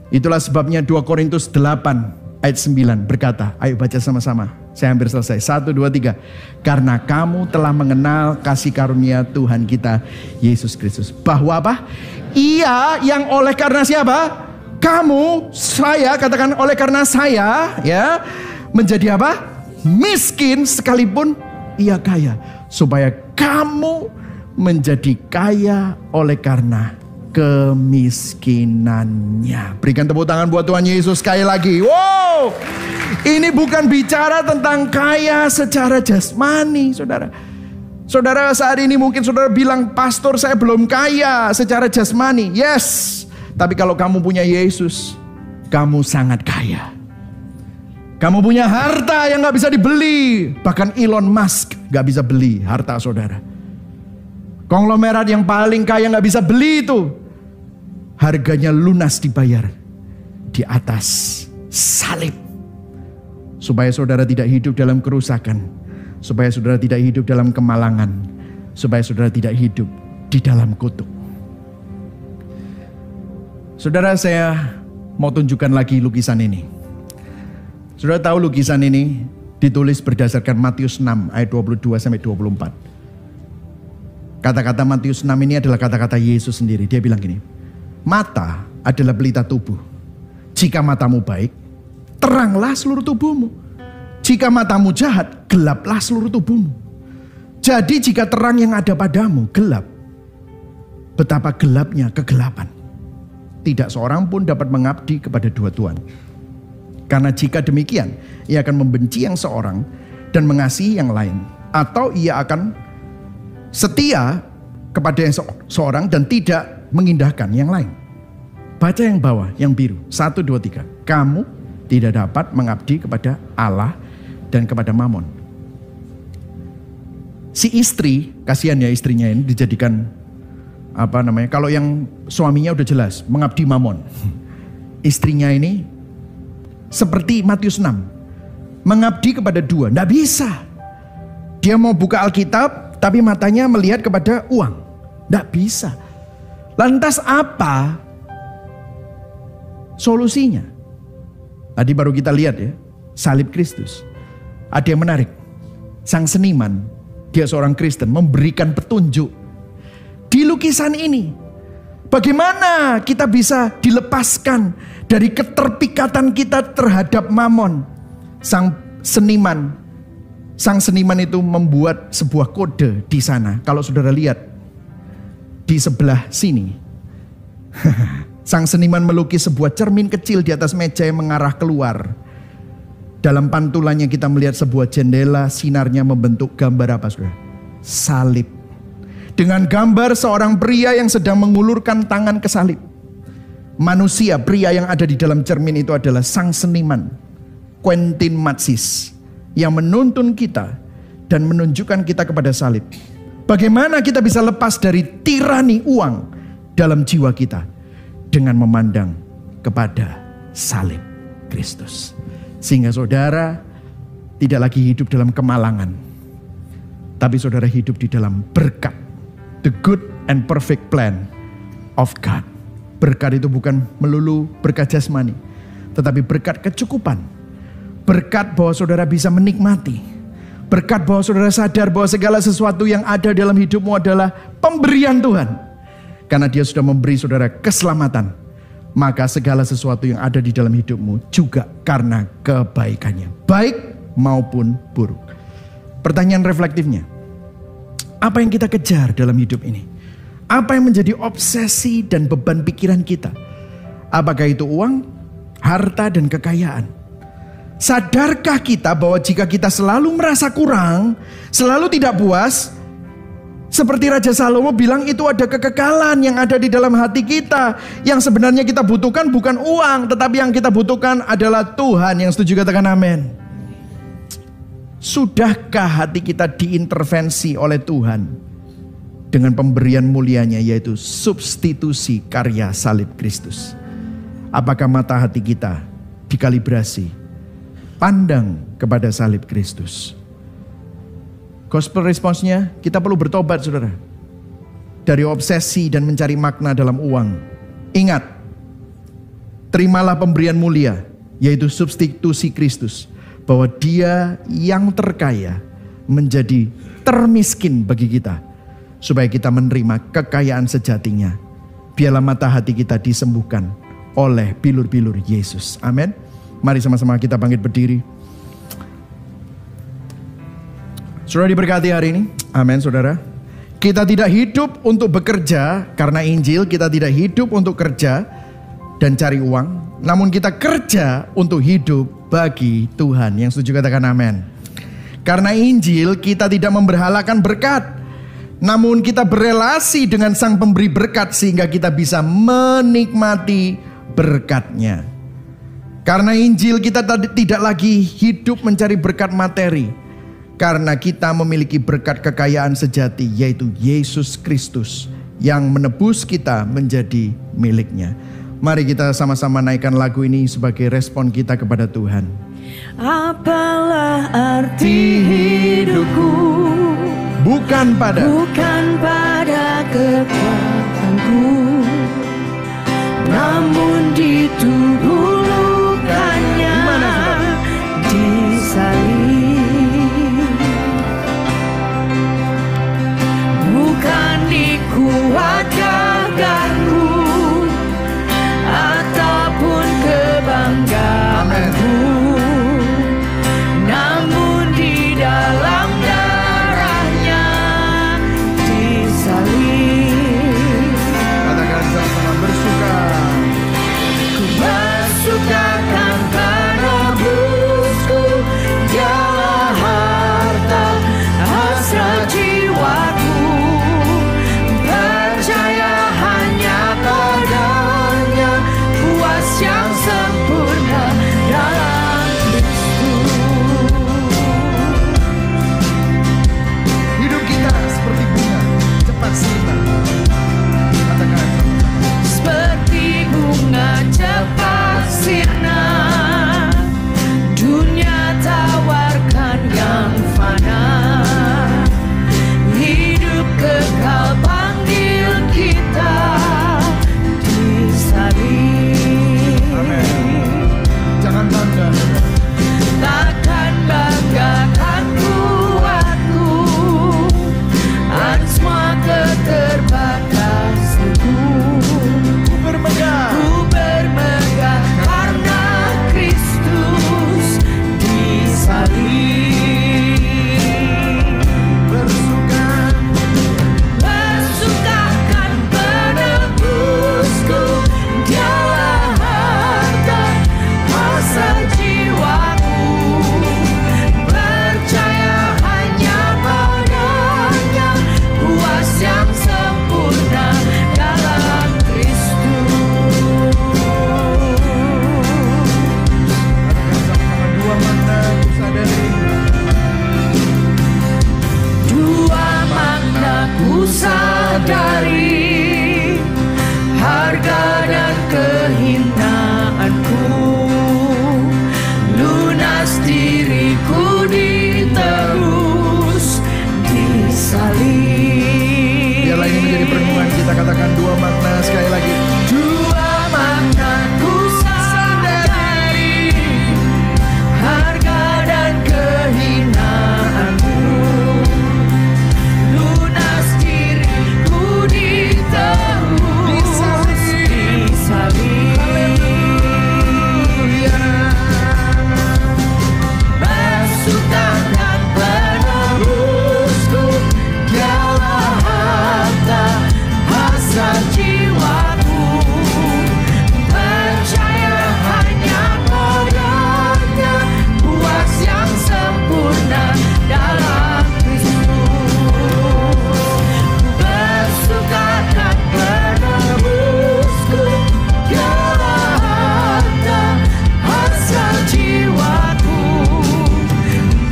Itulah sebabnya 2 Korintus 8 ayat 9 berkata, ayo baca sama-sama, saya hampir selesai, 1, 2, 3. Karena kamu telah mengenal kasih karunia Tuhan kita Yesus Kristus, bahwa apa? Ia yang oleh karena siapa? Kamu, saya, katakan oleh karena saya, ya, menjadi apa? Miskin sekalipun ia kaya, supaya kamu menjadi kaya oleh karena kemiskinannya. Berikan tepuk tangan buat Tuhan Yesus sekali lagi. Wow, ini bukan bicara tentang kaya secara jasmani, saudara. Saudara saat ini mungkin saudara bilang, pastor saya belum kaya secara jasmani. Yes, tapi kalau kamu punya Yesus, kamu sangat kaya. Kamu punya harta yang gak bisa dibeli. Bahkan Elon Musk gak bisa beli harta saudara. Konglomerat yang paling kaya gak bisa beli itu. Harganya lunas dibayar di atas salib. Supaya saudara tidak hidup dalam kerusakan. Supaya saudara tidak hidup dalam kemalangan. Supaya saudara tidak hidup di dalam kutuk. Saudara, saya mau tunjukkan lagi lukisan ini. Saudara tahu lukisan ini ditulis berdasarkan Matius 6 ayat 22 sampai 24. Kata-kata Matius 6 ini adalah kata-kata Yesus sendiri. Dia bilang gini, mata adalah pelita tubuh. Jika matamu baik, teranglah seluruh tubuhmu. Jika matamu jahat, gelaplah seluruh tubuhmu. Jadi jika terang yang ada padamu gelap, betapa gelapnya kegelapan. Tidak seorang pun dapat mengabdi kepada dua tuan. Karena jika demikian, ia akan membenci yang seorang dan mengasihi yang lain. Atau ia akan setia kepada yang seorang dan tidak mengindahkan yang lain. Baca yang bawah, yang biru. 1, 2, 3. Kamu tidak dapat mengabdi kepada Allah dan kepada Mamon. Si istri, kasihan ya istrinya ini dijadikan kalau yang suaminya udah jelas mengabdi Mamon. Istrinya ini seperti Matius 6, mengabdi kepada dua, nggak bisa. Dia mau buka Alkitab, tapi matanya melihat kepada uang, nggak bisa. Lantas apa solusinya? Tadi baru kita lihat ya, salib Kristus. Ada yang menarik, sang seniman, dia seorang Kristen, memberikan petunjuk di lukisan ini. Bagaimana kita bisa dilepaskan dari keterpikatan kita terhadap Mamon. Sang seniman itu membuat sebuah kode di sana. Kalau saudara lihat di sebelah sini, sang seniman melukis sebuah cermin kecil di atas meja yang mengarah keluar. Dalam pantulannya kita melihat sebuah jendela, sinarnya membentuk gambar apa saudara? Salib. Dengan gambar seorang pria yang sedang mengulurkan tangan ke salib. Manusia, pria yang ada di dalam cermin itu adalah sang seniman Quentin Matsis, yang menuntun kita dan menunjukkan kita kepada salib. Bagaimana kita bisa lepas dari tirani uang dalam jiwa kita dengan memandang kepada salib Kristus. Sehingga saudara tidak lagi hidup dalam kemalangan, tapi saudara hidup di dalam berkat. The good and perfect plan of God. Berkat itu bukan melulu berkat jasmani, tetapi berkat kecukupan. Berkat bahwa saudara bisa menikmati. Berkat bahwa saudara sadar bahwa segala sesuatu yang ada dalam hidupmu adalah pemberian Tuhan. Karena Dia sudah memberi saudara keselamatan, maka segala sesuatu yang ada di dalam hidupmu juga karena kebaikannya, baik maupun buruk. Pertanyaan reflektifnya, apa yang kita kejar dalam hidup ini? Apa yang menjadi obsesi dan beban pikiran kita? Apakah itu uang, harta, dan kekayaan? Sadarkah kita bahwa jika kita selalu merasa kurang, selalu tidak puas, seperti Raja Salomo bilang, itu ada kekekalan yang ada di dalam hati kita. Yang sebenarnya kita butuhkan bukan uang, tetapi yang kita butuhkan adalah Tuhan. Yang setuju katakan amin. Sudahkah hati kita diintervensi oleh Tuhan dengan pemberian mulianya, yaitu substitusi karya salib Kristus? Apakah mata hati kita dikalibrasi, pandang kepada salib Kristus? Gospel response-nya, kita perlu bertobat saudara, dari obsesi dan mencari makna dalam uang. Ingat, terimalah pemberian mulia, yaitu substitusi Kristus, bahwa Dia yang terkaya menjadi termiskin bagi kita, supaya kita menerima kekayaan sejatinya. Biarlah mata hati kita disembuhkan oleh bilur-bilur Yesus. Amin. Mari sama-sama kita bangkit berdiri. Saudara diberkati hari ini. Amin saudara. Kita tidak hidup untuk bekerja karena Injil. Kita tidak hidup untuk kerja dan cari uang. Namun kita kerja untuk hidup bagi Tuhan. Yang setuju katakan amin. Karena Injil kita tidak memberhalakan berkat, namun kita berelasi dengan Sang Pemberi berkat sehingga kita bisa menikmati berkatnya. Karena Injil kita tidak lagi hidup mencari berkat materi, karena kita memiliki berkat kekayaan sejati, yaitu Yesus Kristus yang menebus kita menjadi miliknya. Mari kita sama-sama naikkan lagu ini sebagai respon kita kepada Tuhan. Apalah arti hidupku, bukan pada kekuatanku, namun di tubuh lukanya, di salib. Bukan di kuat gagahku ataupun kebanggaanku, namun di dalam darahnya, di salib. Katakan sama-sama bersuka. Ku diriku ditebus di salib. Biarlah ini menjadi perenungan kita, katakan dua makna sekali lagi. Dua makna ku sadari, harga dan kehinaanmu, lunas diriku ditebus di salib. Basuh tangan penebusku, dialah harta hasrat jiwaku. Percaya hanya padanya, puas yang sempurna dalam Kristus. Basuh tangan penebusku, dialah harta hasrat jiwaku.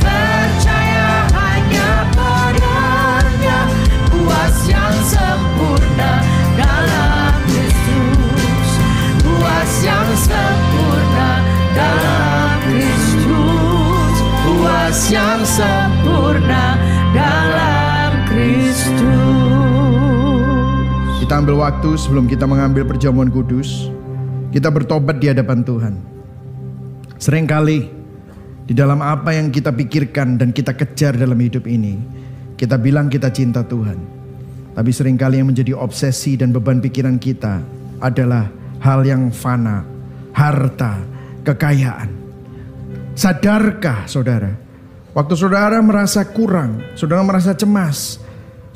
Percaya hanya padanya, puas yang sempurna dalam Kristus. Puas yang sempurna dalam Kristus. Puas yang sempurna dalam Kristus. Kita ambil waktu sebelum kita mengambil perjamuan kudus. Kita bertobat di hadapan Tuhan. Seringkali di dalam apa yang kita pikirkan dan kita kejar dalam hidup ini, kita bilang kita cinta Tuhan. Tapi seringkali yang menjadi obsesi dan beban pikiran kita adalah hal yang fana, harta, kekayaan. Sadarkah saudara, waktu saudara merasa kurang, saudara merasa cemas,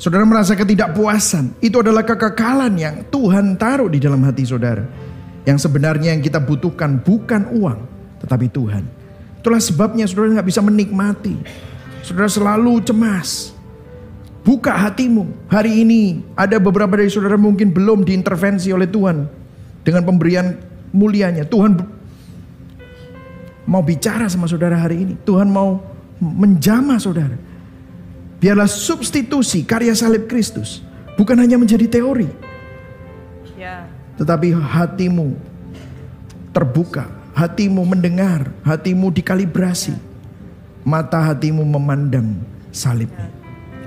saudara merasa ketidakpuasan, itu adalah kekekalan yang Tuhan taruh di dalam hati saudara. Yang sebenarnya yang kita butuhkan bukan uang, tetapi Tuhan. Itulah sebabnya saudara nggak bisa menikmati. Saudara selalu cemas. Buka hatimu. Hari ini ada beberapa dari saudara mungkin belum diintervensi oleh Tuhan dengan pemberian mulianya. Tuhan mau bicara sama saudara hari ini. Tuhan mau menjamah saudara. Biarlah substitusi karya salib Kristus bukan hanya menjadi teori, tetapi hatimu terbuka, hatimu mendengar, hatimu dikalibrasi, mata hatimu memandang salibnya.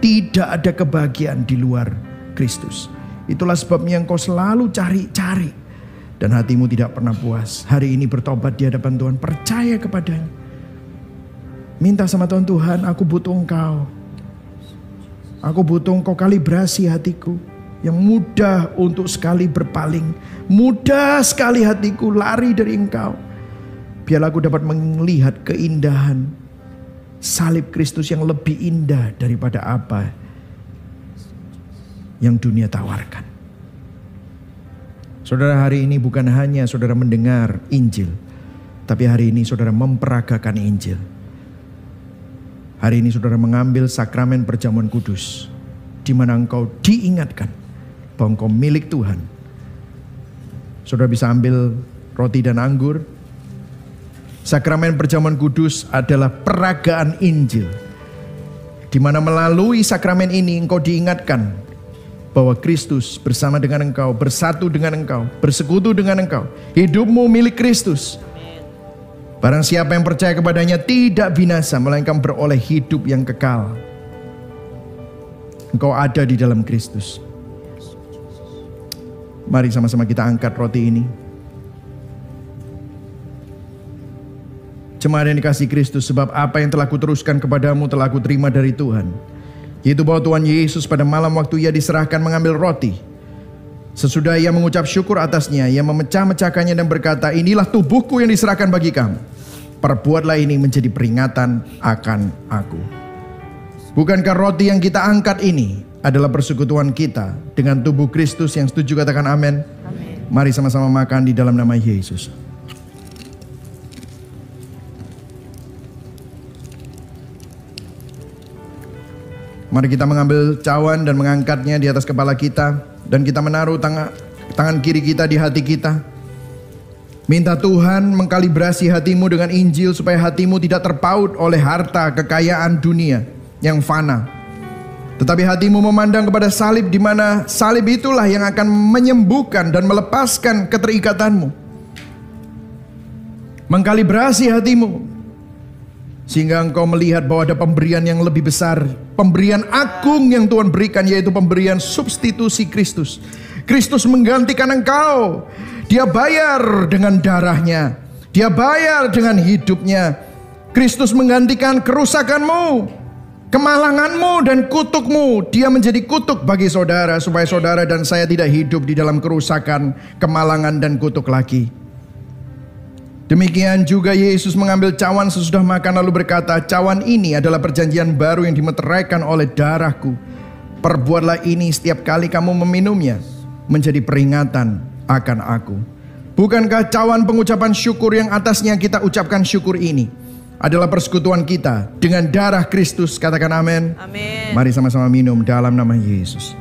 Tidak ada kebahagiaan di luar Kristus. Itulah sebabnya engkau selalu cari-cari dan hatimu tidak pernah puas. Hari ini bertobat di hadapan Tuhan, percaya kepadanya. Minta sama Tuhan, Tuhan aku butuh Engkau. Aku butuh Engkau kalibrasi hatiku yang mudah untuk sekali berpaling. Mudah sekali hatiku lari dari Engkau. Biarlah aku dapat melihat keindahan salib Kristus yang lebih indah daripada apa yang dunia tawarkan. Saudara, hari ini bukan hanya saudara mendengar Injil, tapi hari ini saudara memperagakan Injil. Hari ini saudara mengambil sakramen perjamuan kudus, di mana engkau diingatkan bahwa engkau milik Tuhan. Saudara bisa ambil roti dan anggur. Sakramen perjamuan kudus adalah peragaan Injil, di mana melalui sakramen ini engkau diingatkan bahwa Kristus bersama dengan engkau, bersatu dengan engkau, bersekutu dengan engkau. Hidupmu milik Kristus. Barang siapa yang percaya kepadanya tidak binasa, melainkan beroleh hidup yang kekal. Engkau ada di dalam Kristus. Mari sama-sama kita angkat roti ini. Jemaat yang dikasihi Kristus, sebab apa yang telah kuteruskan kepadamu telah kuterima dari Tuhan, yaitu bahwa Tuhan Yesus pada malam waktu ia diserahkan mengambil roti. Sesudah ia mengucap syukur atasnya, ia memecah-mecahkannya dan berkata, inilah tubuhku yang diserahkan bagi kamu. Perbuatlah ini menjadi peringatan akan aku. Bukankah roti yang kita angkat ini adalah persekutuan kita dengan tubuh Kristus? Yang setuju katakan amin. Amin. Mari sama-sama makan di dalam nama Yesus. Mari kita mengambil cawan dan mengangkatnya di atas kepala kita. Dan kita menaruh tangan kiri kita di hati kita. Minta Tuhan mengkalibrasi hatimu dengan Injil, supaya hatimu tidak terpaut oleh harta kekayaan dunia yang fana. Tetapi hatimu memandang kepada salib, di mana salib itulah yang akan menyembuhkan dan melepaskan keterikatanmu. Mengkalibrasi hatimu Sehingga engkau melihat bahwa ada pemberian yang lebih besar, pemberian agung yang Tuhan berikan, yaitu pemberian substitusi Kristus. Kristus menggantikan engkau. Dia bayar dengan darahnya, dia bayar dengan hidupnya. Kristus menggantikan kerusakanmu, kemalanganmu dan kutukmu. Dia menjadi kutuk bagi saudara, supaya saudara dan saya tidak hidup di dalam kerusakan, kemalangan dan kutuk lagi. Demikian juga Yesus mengambil cawan sesudah makan lalu berkata, cawan ini adalah perjanjian baru yang dimeteraikan oleh darahku. Perbuatlah ini setiap kali kamu meminumnya, menjadi peringatan akan aku. Bukankah cawan pengucapan syukur yang atasnya kita ucapkan syukur ini adalah persekutuan kita dengan darah Kristus? Katakan amin. Amin. Mari sama-sama minum dalam nama Yesus.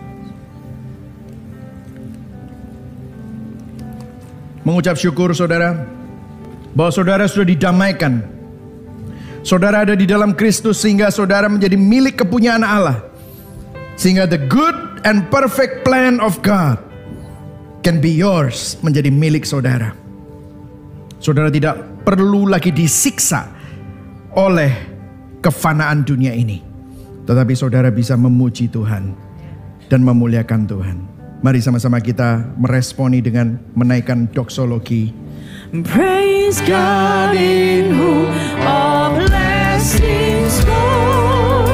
Mengucap syukur saudara, bahwa saudara sudah didamaikan. Saudara ada di dalam Kristus sehingga saudara menjadi milik kepunyaan Allah. Sehingga the good and perfect plan of God can be yours, menjadi milik saudara. Saudara tidak perlu lagi disiksa oleh kefanaan dunia ini, tetapi saudara bisa memuji Tuhan dan memuliakan Tuhan. Mari sama-sama kita meresponi dengan menaikkan doksologi. Praise God in whom all blessings flow.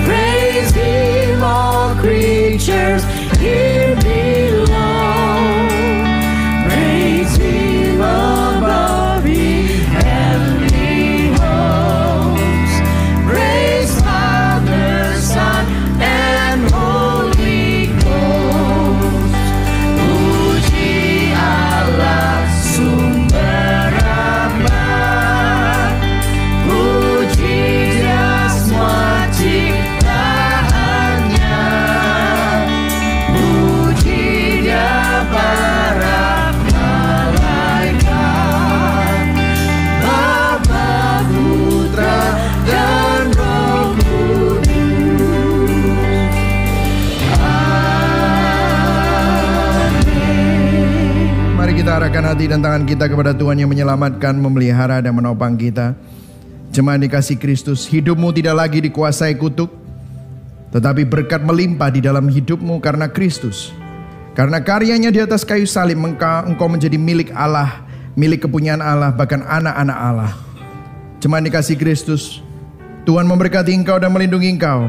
Praise Him all creatures here below. Praise Him above the heavenly hosts. Praise Father, Son, and Holy Ghost. Puji Allah sumber abad. Puji Dia semua ciptaannya. Puji Dia para malaikat, Bapa, Putra, dan Roh Kudus. Amin. Mari kita arahkan hati dan tangan kita kepada Tuhan yang menyelamatkan, memelihara dan menopang kita. Jemaat dikasih Kristus, hidupmu tidak lagi dikuasai kutuk, tetapi berkat melimpah di dalam hidupmu karena Kristus. Karena karyanya di atas kayu salib, engkau menjadi milik Allah, milik kepunyaan Allah, bahkan anak-anak Allah. Jemaat dikasih Kristus, Tuhan memberkati engkau dan melindungi engkau.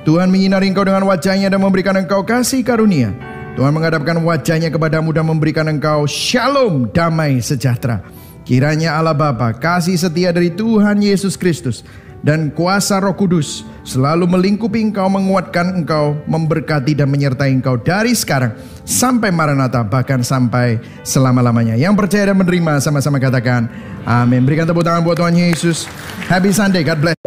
Tuhan menyinari engkau dengan wajahnya dan memberikan engkau kasih karunia. Tuhan menghadapkan wajahnya kepadamu dan memberikan engkau shalom, damai sejahtera. Kiranya Allah Bapa, kasih setia dari Tuhan Yesus Kristus, dan kuasa Roh Kudus selalu melingkupi engkau, menguatkan engkau, memberkati dan menyertai engkau dari sekarang sampai Maranatha, bahkan sampai selama-lamanya. Yang percaya dan menerima sama-sama katakan amin. Berikan tepuk tangan buat Tuhan Yesus. Happy Sunday, God bless.